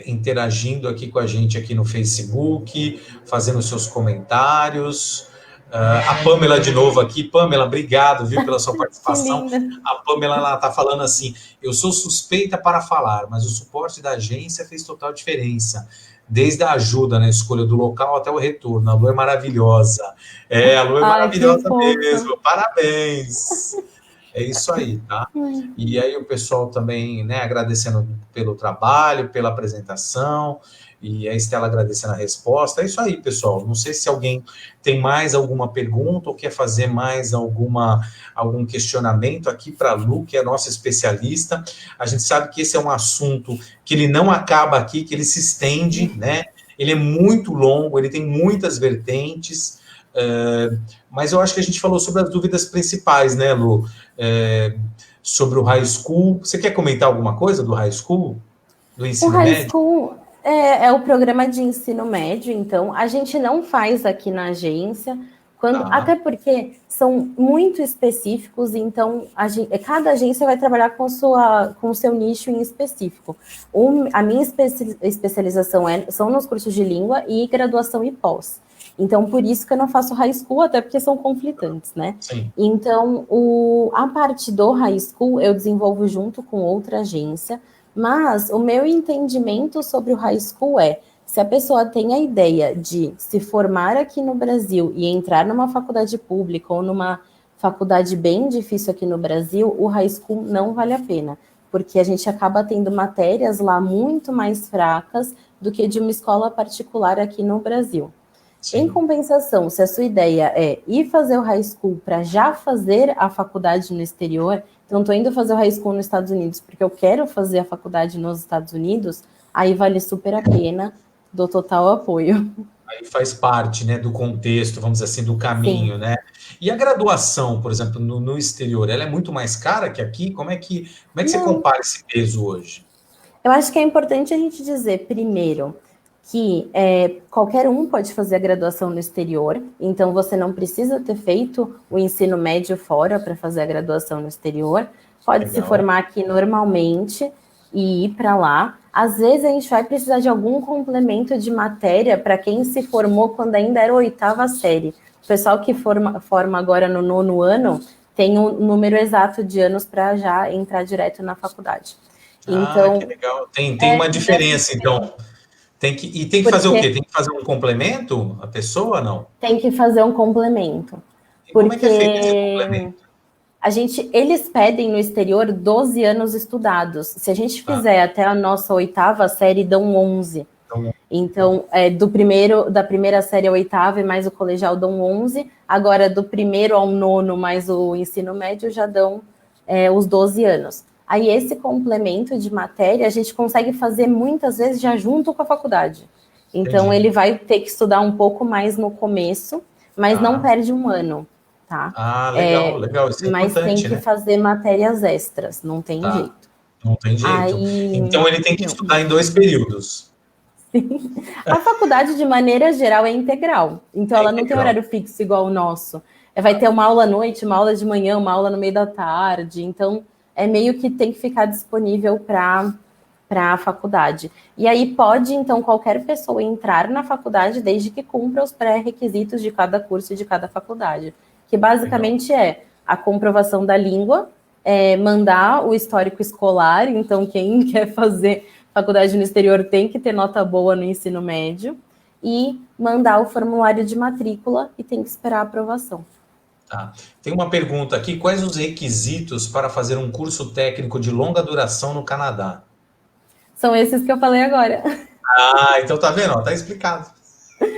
interagindo aqui com a gente aqui no Facebook, fazendo seus comentários. A Pamela de novo aqui. Pamela, obrigado, viu, pela sua Que participação. linda. A Pamela, ela tá falando assim, eu sou suspeita para falar, mas o suporte da agência fez total diferença. Desde a ajuda na escolha do local até o retorno. A Lu é maravilhosa. A Lu é Ai, que maravilhosa fofa. mesmo. Parabéns. É isso aí, tá? E aí o pessoal também, né, agradecendo pelo trabalho, pela apresentação, e a Estela agradecendo a resposta. É isso aí, pessoal. Não sei se alguém tem mais alguma pergunta ou quer fazer mais algum questionamento aqui para a Lu, que é a nossa especialista. A gente sabe que esse é um assunto que ele não acaba aqui, que ele se estende, né? Ele é muito longo, ele tem muitas vertentes, mas eu acho que a gente falou sobre as dúvidas principais, né, Lu? É, sobre o high school. Você quer comentar alguma coisa do high school? Do O ensino High médio? School é o programa de ensino médio, então a gente não faz aqui na agência, Tá, até porque são muito específicos, então cada agência vai trabalhar com o seu nicho em específico. A minha especialização são nos cursos de língua e graduação e pós. Então, por isso que eu não faço high school, até porque são conflitantes, né? sim. Então, a parte do high school eu desenvolvo junto com outra agência, mas o meu entendimento sobre o high school se a pessoa tem a ideia de se formar aqui no Brasil e entrar numa faculdade pública ou numa faculdade bem difícil aqui no Brasil, o high school não vale a pena, porque a gente acaba tendo matérias lá muito mais fracas do que de uma escola particular aqui no Brasil. Em Sim. compensação, se a sua ideia é ir fazer o high school para já fazer a faculdade no exterior, então estou indo fazer o high school nos Estados Unidos porque eu quero fazer a faculdade nos Estados Unidos, aí vale super a pena, dou total apoio. Aí faz parte, né, do contexto, vamos dizer assim, do Sim. caminho, né? E a graduação, por exemplo, no exterior, ela é muito mais cara que aqui? Como é que você Não, compara esse peso hoje? eu acho que é importante a gente dizer, primeiro, que qualquer um pode fazer a graduação no exterior, então você não precisa ter feito o ensino médio fora para fazer a graduação no exterior, pode se Legal. formar aqui normalmente e ir para lá. Às vezes a gente vai precisar de algum complemento de matéria para quem se formou quando ainda era 8ª série. O pessoal que forma agora no 9º ano tem um número exato de anos para já entrar direto na faculdade. Ah, que Então, legal. Tem uma dessa diferença, então. Tem que fazer o quê? porque Tem que fazer um complemento, a pessoa, não? tem que fazer um complemento. E como é que é feito esse Porque complemento? eles pedem no exterior 12 anos estudados. Se a gente Tá. fizer até a nossa 8ª série, dão 11. Então, Então, da primeira série à 8ª e mais o colegial dão 11. Agora, do primeiro ao 9º mais o ensino médio já dão os 12 anos. Aí, esse complemento de matéria, a gente consegue fazer muitas vezes já junto com a faculdade. Então, entendi. ele vai ter que estudar um pouco mais no começo, mas não Tá. perde um ano, tá? Ah, legal, legal. Isso é Mas tem importante, que né? fazer matérias extras, não tem Tá. jeito. Não tem jeito. Aí, Então ele tem que não. estudar em 2 períodos. A faculdade, de maneira geral, é integral. Então, É ela não tem integral. horário fixo igual o nosso. Vai ter uma aula à noite, uma aula de manhã, uma aula no meio da tarde. Então, é meio que tem que ficar disponível para a faculdade. E aí pode, então, qualquer pessoa entrar na faculdade desde que cumpra os pré-requisitos de cada curso e de cada faculdade. Que Legal. basicamente é a comprovação da língua, mandar o histórico escolar. Então, quem quer fazer faculdade no exterior tem que ter nota boa no ensino médio e mandar o formulário de matrícula e tem que esperar a aprovação. Tá. Tem uma pergunta aqui: quais os requisitos para fazer um curso técnico de longa duração no Canadá? São esses que eu falei agora. Ah, então tá vendo? Ó, tá explicado.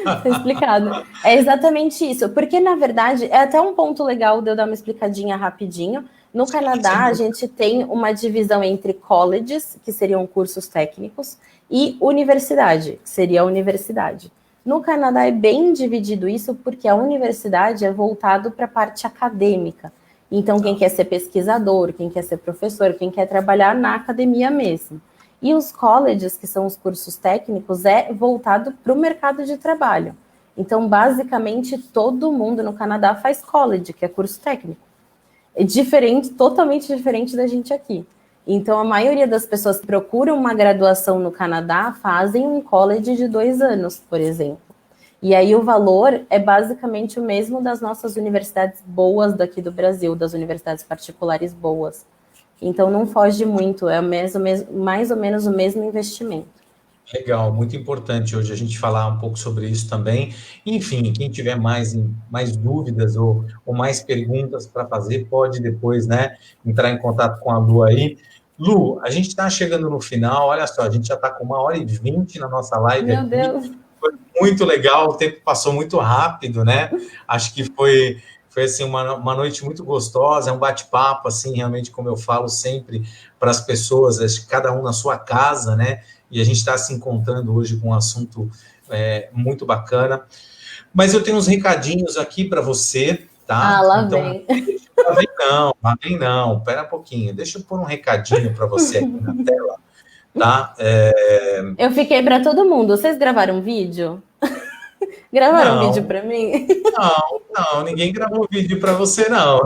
Tá explicado. É exatamente isso, porque na verdade é até um ponto legal de eu dar uma explicadinha rapidinho. No Canadá, a Sim. gente tem uma divisão entre colleges, que seriam cursos técnicos, e universidade, que seria a universidade. No Canadá é bem dividido isso, porque a universidade é voltado para a parte acadêmica. Então, quem Tá. quer ser pesquisador, quem quer ser professor, quem quer trabalhar na academia mesmo. E os colleges, que são os cursos técnicos, é voltado para o mercado de trabalho. Então, basicamente, todo mundo no Canadá faz college, que é curso técnico. É diferente, totalmente diferente da gente aqui. Então, a maioria das pessoas que procuram uma graduação no Canadá fazem um college de 2 anos, por exemplo. E aí o valor é basicamente o mesmo das nossas universidades boas daqui do Brasil, das universidades particulares boas. Então não foge muito, é mais ou menos o mesmo investimento. Legal, muito importante hoje a gente falar um pouco sobre isso também. Enfim, quem tiver mais dúvidas ou mais perguntas para fazer, pode depois, né, entrar em contato com a Lu aí. Lu, a gente está chegando no final, olha só, a gente já está com 1h20 na nossa live Meu aqui. Deus. Foi muito legal, o tempo passou muito rápido, né? Acho que foi assim, uma noite muito gostosa, é um bate-papo, assim, realmente, como eu falo sempre para as pessoas, cada um na sua casa, né? E a gente está se encontrando hoje com um assunto muito bacana. Mas eu tenho uns recadinhos aqui para você, Ah, tá? lá Então, vem. lá vem não, pera um pouquinho, deixa eu pôr um recadinho para você aqui na tela, tá? Eu fiquei para todo mundo. Vocês gravaram um vídeo? Gravaram um vídeo Não, para mim? não, ninguém gravou vídeo para você, não.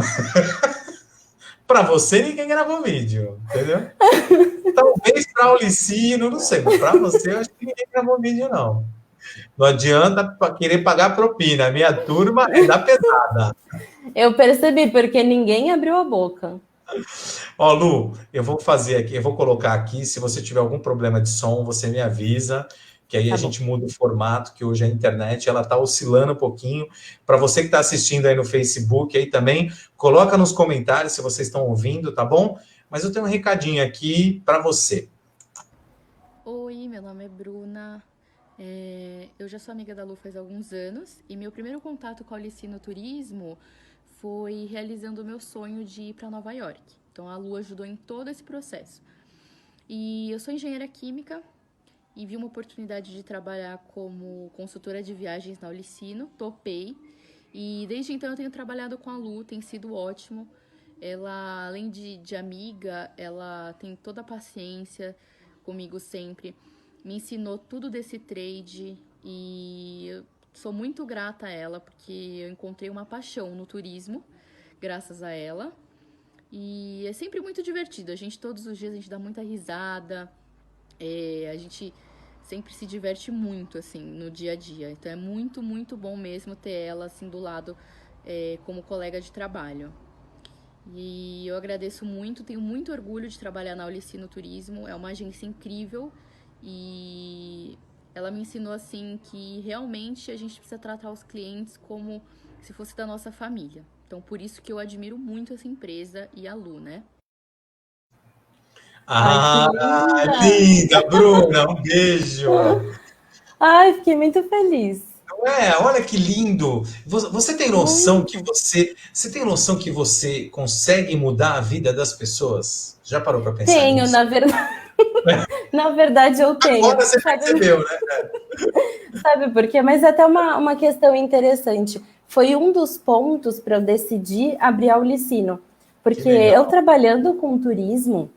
Para você, ninguém gravou vídeo, entendeu? Talvez para o Licino, não sei, mas para você, eu acho que ninguém gravou vídeo, não. Não adianta querer pagar propina. A minha turma é da pesada. Eu percebi, porque ninguém abriu a boca. Ó, Lu, eu vou fazer aqui, eu vou colocar aqui. Se você tiver algum problema de som, você me avisa, que aí a Tá bom. gente muda o formato, que hoje a internet ela está oscilando um pouquinho. Para você que está assistindo aí no Facebook aí também, coloca nos comentários se vocês estão ouvindo, tá bom? Mas eu tenho um recadinho aqui para você. Oi, meu nome é Bruna. Eu já sou amiga da Lu faz alguns anos e meu primeiro contato com a Alicino Turismo foi realizando o meu sonho de ir para Nova York. Então a Lu ajudou em todo esse processo. E eu sou engenheira química e vi uma oportunidade de trabalhar como consultora de viagens na Alicino, topei. E desde então eu tenho trabalhado com a Lu, tem sido ótimo. Ela, além de amiga, ela tem toda a paciência comigo sempre, me ensinou tudo desse trade e eu sou muito grata a ela porque eu encontrei uma paixão no turismo graças a ela. E é sempre muito divertido. A gente todos os dias a gente dá muita risada, a gente sempre se diverte muito assim no dia a dia. Então é muito, muito bom mesmo ter ela assim do lado como colega de trabalho. E eu agradeço muito, tenho muito orgulho de trabalhar na Olicino Turismo, é uma agência incrível e ela me ensinou assim que realmente a gente precisa tratar os clientes como se fosse da nossa família. Então por isso que eu admiro muito essa empresa e a Lu, né? Ai, que Ah, linda! linda, Bruna, um beijo. Ai, fiquei muito feliz. Olha que lindo. Você tem noção que Muito. você tem noção que você consegue mudar a vida das pessoas? Já parou para pensar Tenho, nisso? na verdade. Na verdade, eu tenho. Agora você percebeu, né? Sabe por quê? Mas é até uma questão interessante. Foi um dos pontos para eu decidir abrir a Ulicino. Que Porque eu legal. trabalhando com turismo,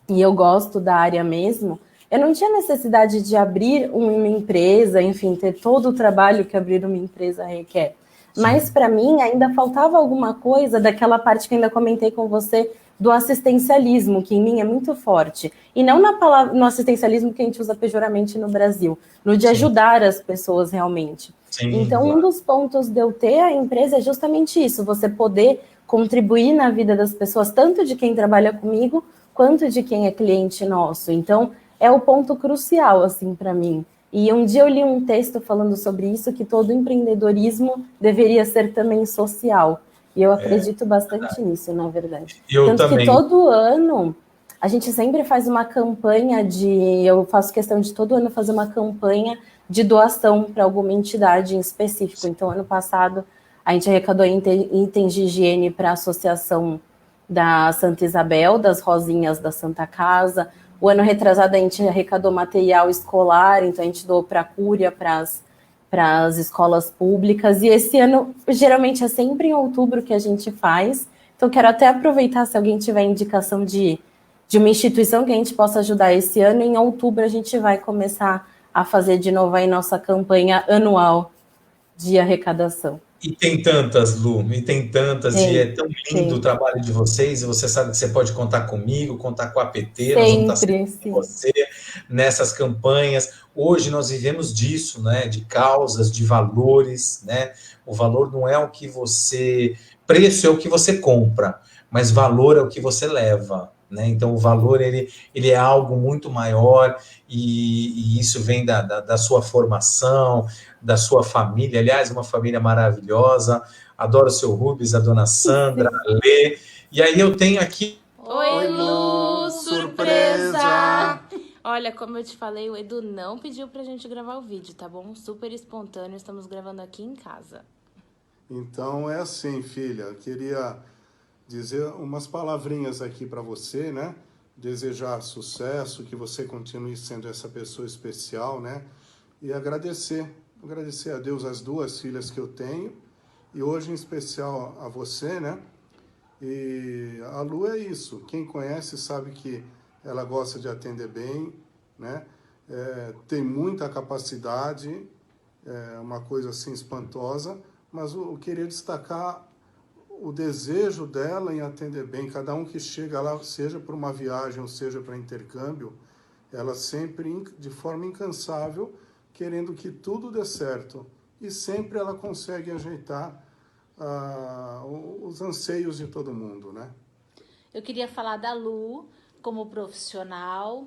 e eu gosto da área mesmo, eu não tinha necessidade de abrir uma empresa, enfim, ter todo o trabalho que abrir uma empresa requer. Mas Sim, para mim ainda faltava alguma coisa daquela parte que ainda comentei com você do assistencialismo, que em mim é muito forte. E não na palavra, no assistencialismo que a gente usa pejoramente no Brasil, no de sim, ajudar as pessoas realmente. sim, Então, um claro. dos pontos de eu ter a empresa é justamente isso, você poder contribuir na vida das pessoas, tanto de quem trabalha comigo, quanto de quem é cliente nosso. Então, é o ponto crucial, assim, para mim. E um dia eu li um texto falando sobre isso, que todo empreendedorismo deveria ser também social. E eu acredito bastante nisso, na verdade. Eu Tanto também. que todo ano a gente sempre faz uma campanha eu faço questão de todo ano fazer uma campanha de doação para alguma entidade em específico. Então, ano passado, a gente arrecadou itens de higiene para a Associação da Santa Isabel, das Rosinhas da Santa Casa. O ano retrasado, a gente arrecadou material escolar, então a gente doou para a Cúria, para as escolas públicas. E esse ano, geralmente, é sempre em outubro que a gente faz. Então, quero até aproveitar, se alguém tiver indicação de uma instituição que a gente possa ajudar esse ano, em outubro a gente vai começar a fazer de novo aí nossa campanha anual de arrecadação. E tem tantas, Lu, e tem tantas, e é tão lindo o Tem. trabalho de vocês, e você sabe que você pode contar comigo, contar com a APT, nós vamos estar Sempre, sempre com sim. você nessas campanhas. Hoje nós vivemos disso, né, de causas, de valores, né? O valor não é o que você... Preço é o que você compra, mas valor é o que você leva, né? Então o valor, ele é algo muito maior, e isso vem da sua formação, da sua família, aliás, uma família maravilhosa. Adoro o seu Rubens, a dona Sandra, a Lê. E aí eu tenho aqui... Oi, Lu, surpresa! Olha, como eu te falei, o Edu não pediu pra gente gravar o vídeo, tá bom? Super espontâneo, estamos gravando aqui em casa. Então é assim, filha, eu queria dizer umas palavrinhas aqui para você, né? Desejar sucesso, que você continue sendo essa pessoa especial, né? E agradecer a Deus as duas filhas que eu tenho, e hoje em especial a você, né? E a Lu é isso, quem conhece sabe que ela gosta de atender bem, né? Tem muita capacidade, uma coisa assim espantosa, mas eu queria destacar o desejo dela em atender bem. Cada um que chega lá, seja por uma viagem ou seja para intercâmbio, ela sempre, de forma incansável, querendo que tudo dê certo. E sempre ela consegue ajeitar os anseios de todo mundo, né? Eu queria falar da Lu como profissional.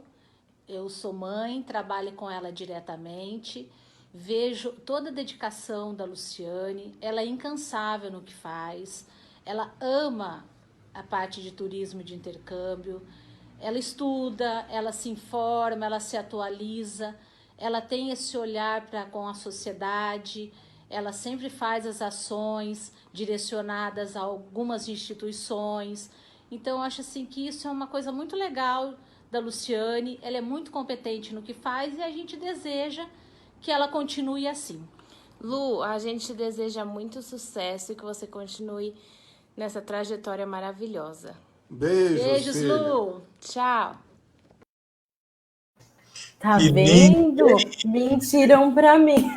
Eu sou mãe, trabalho com ela diretamente, vejo toda a dedicação da Luciane, ela é incansável no que faz, ela ama a parte de turismo e de intercâmbio, ela estuda, ela se informa, ela se atualiza, ela tem esse olhar com a sociedade, ela sempre faz as ações direcionadas a algumas instituições. Então, eu acho assim que isso é uma coisa muito legal da Luciane, ela é muito competente no que faz e a gente deseja que ela continue assim. Lu, a gente deseja muito sucesso e que você continue nessa trajetória maravilhosa. Beijos, filha. Lu! Tchau! Tá Que vendo? Mentiram pra mim.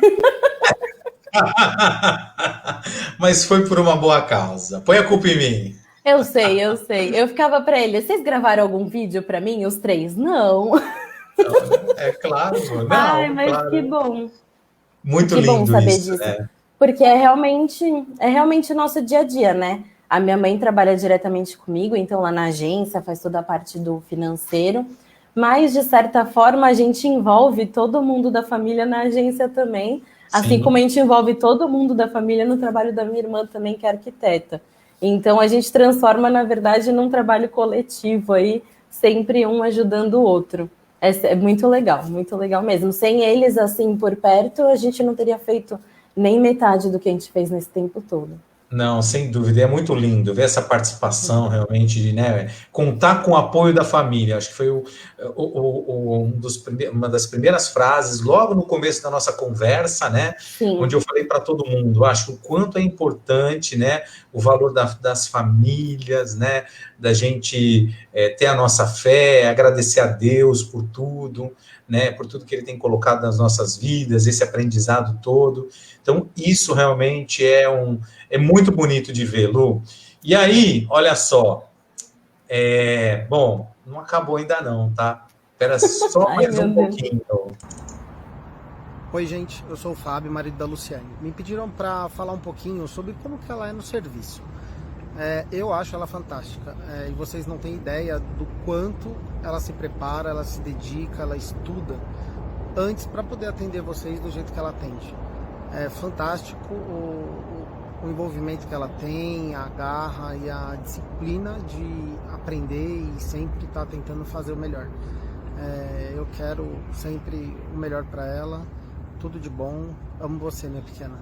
Mas foi por uma boa causa. Põe a culpa em mim. Eu sei. Eu ficava pra ele, vocês gravaram algum vídeo pra mim, os três? Não. É claro, não, Ai, mas claro. que bom. Muito Que bom lindo saber isso, disso. né? Porque é realmente o nosso dia a dia, né? A minha mãe trabalha diretamente comigo, então lá na agência faz toda a parte do financeiro, mas de certa forma a gente envolve todo mundo da família na agência também, assim Sim. como a gente envolve todo mundo da família no trabalho da minha irmã também, que é arquiteta. Então a gente transforma, na verdade, num trabalho coletivo aí, sempre um ajudando o outro. É muito legal mesmo. Sem eles, assim, por perto, a gente não teria feito nem metade do que a gente fez nesse tempo todo. Não, sem dúvida, é muito lindo ver essa participação realmente, né? Contar com o apoio da família. Acho que foi uma das primeiras frases, logo no começo da nossa conversa, né? Sim. Onde eu falei para todo mundo, acho o quanto é importante, né? O valor das famílias, né? Da gente ter a nossa fé, agradecer a Deus por tudo, né? Por tudo que Ele tem colocado nas nossas vidas, esse aprendizado todo. Então, isso realmente é muito bonito de ver, Lu. E aí, olha só, bom, não acabou ainda não, tá? Espera só mais um pouquinho. Oi, gente, eu sou o Fábio, marido da Luciane. Me pediram para falar um pouquinho sobre como que ela é no serviço. Eu acho ela fantástica, e vocês não têm ideia do quanto ela se prepara, ela se dedica, ela estuda antes para poder atender vocês do jeito que ela atende. É fantástico o envolvimento que ela tem, a garra e a disciplina de aprender e sempre estar tentando fazer o melhor. Eu quero sempre o melhor para ela, tudo de bom. Amo você, minha pequena.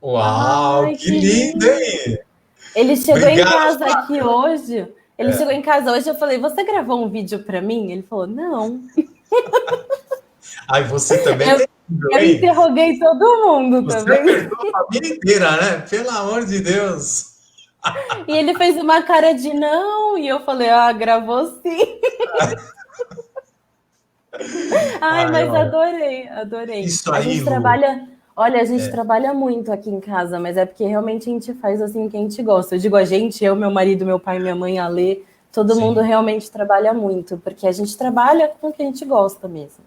Uau, Ai, que que lindo, lindo! hein? Ele chegou em Obrigado, casa Fábio. aqui hoje. Ele chegou em casa hoje, eu falei, você gravou um vídeo para mim? Ele falou, não. Ai, você também é terrível, Eu hein? interroguei todo mundo, tá Você vendo? apertou a família inteira, né? Pelo amor de Deus. E ele fez uma cara de não, e eu falei, gravou sim. Ai, Ai, mas olha, adorei. isso A aí, gente Lu. trabalha, olha, a gente trabalha muito aqui em casa, mas é porque realmente a gente faz assim o que a gente gosta. Eu digo a gente, eu, meu marido, meu pai, minha mãe, a Lê, todo mundo Sim, realmente trabalha muito, porque a gente trabalha com o que a gente gosta mesmo.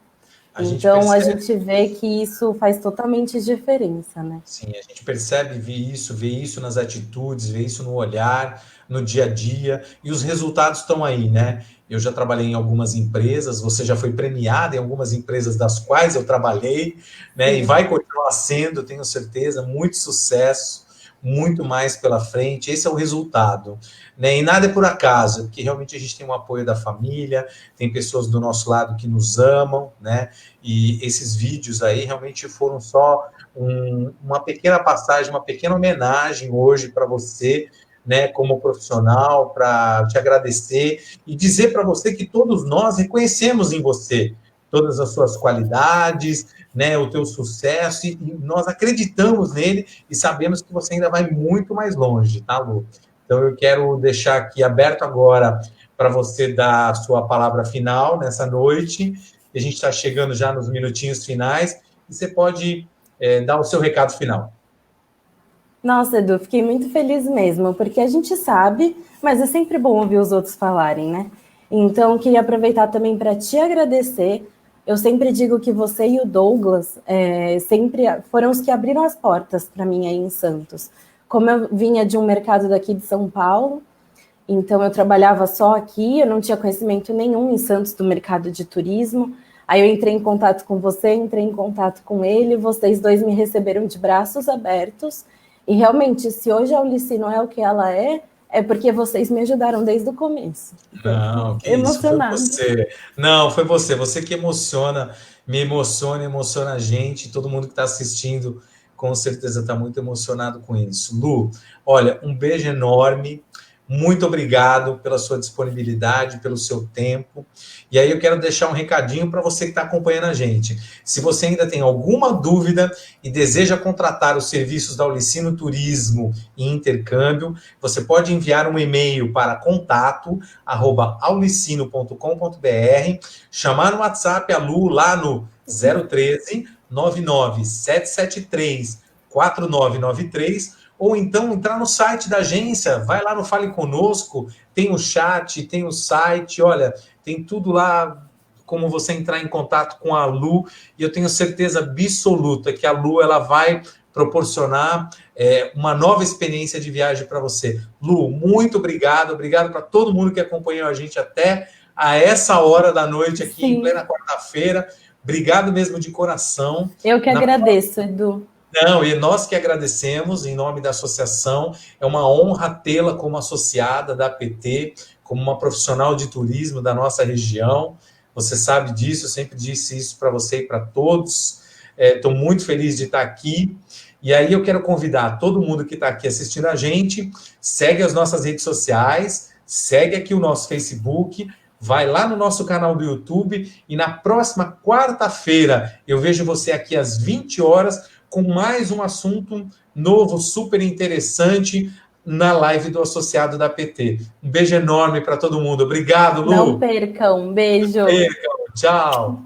a gente Então a percebe. gente vê que isso faz totalmente diferença, né? Sim, a gente percebe, vê isso nas atitudes, vê isso no olhar, no dia a dia, e os resultados estão aí, né? Eu já trabalhei em algumas empresas, você já foi premiada em algumas empresas das quais eu trabalhei, né? E Sim. vai continuar sendo, tenho certeza, muito sucesso, muito mais pela frente. Esse é o resultado, né? E nada é por acaso, porque realmente a gente tem o apoio da família, tem pessoas do nosso lado que nos amam, né? E esses vídeos aí realmente foram só uma pequena passagem, uma pequena homenagem hoje para você, né, como profissional, para te agradecer e dizer para você que todos nós reconhecemos em você todas as suas qualidades, né, o teu sucesso, e nós acreditamos nele e sabemos que você ainda vai muito mais longe, tá, Lu? Então eu quero deixar aqui aberto agora para você dar a sua palavra final nessa noite. A gente está chegando já nos minutinhos finais e você pode dar o seu recado final. Nossa, Edu, fiquei muito feliz mesmo, porque a gente sabe, mas é sempre bom ouvir os outros falarem, né? Então, queria aproveitar também para te agradecer. Eu sempre digo que você e o Douglas sempre foram os que abriram as portas para mim aí em Santos. Como eu vinha de um mercado daqui de São Paulo, então eu trabalhava só aqui, eu não tinha conhecimento nenhum em Santos do mercado de turismo. Aí eu entrei em contato com você, entrei em contato com ele, vocês dois me receberam de braços abertos. E realmente, se hoje a Ulissi não é o que ela é porque vocês me ajudaram desde o começo. Não, que isso, foi Emocionada. você. Não, foi você que emociona, me emociona, emociona a gente, todo mundo que está assistindo, com certeza está muito emocionado com isso. Lu, olha, um beijo enorme, muito obrigado pela sua disponibilidade, pelo seu tempo. E aí eu quero deixar um recadinho para você que está acompanhando a gente. Se você ainda tem alguma dúvida e deseja contratar os serviços da Ulissi Turismo e Intercâmbio, você pode enviar um e-mail para contato@aulicino.com.br, chamar no WhatsApp a Lu lá no 013 99 773 4993, ou então entrar no site da agência, vai lá no Fale Conosco, tem o chat, tem o site, olha, tem tudo lá, como você entrar em contato com a Lu, e eu tenho certeza absoluta que a Lu ela vai proporcionar uma nova experiência de viagem para você. Lu, muito obrigado para todo mundo que acompanhou a gente até a essa hora da noite aqui, Sim. Em plena quarta-feira. Obrigado mesmo de coração. Eu que agradeço, Edu. Não, e nós que agradecemos em nome da associação. É uma honra tê-la como associada da APT, como uma profissional de turismo da nossa região. Você sabe disso, eu sempre disse isso para você e para todos. Estou muito feliz de estar aqui. E aí eu quero convidar todo mundo que está aqui assistindo a gente, segue as nossas redes sociais, segue aqui o nosso Facebook, vai lá no nosso canal do YouTube e na próxima quarta-feira eu vejo você aqui às 20 horas com mais um assunto novo, super interessante, na live do associado da PT. Um beijo enorme para todo mundo. Obrigado, Lu. Não percam. Um beijo. Não percam. Tchau.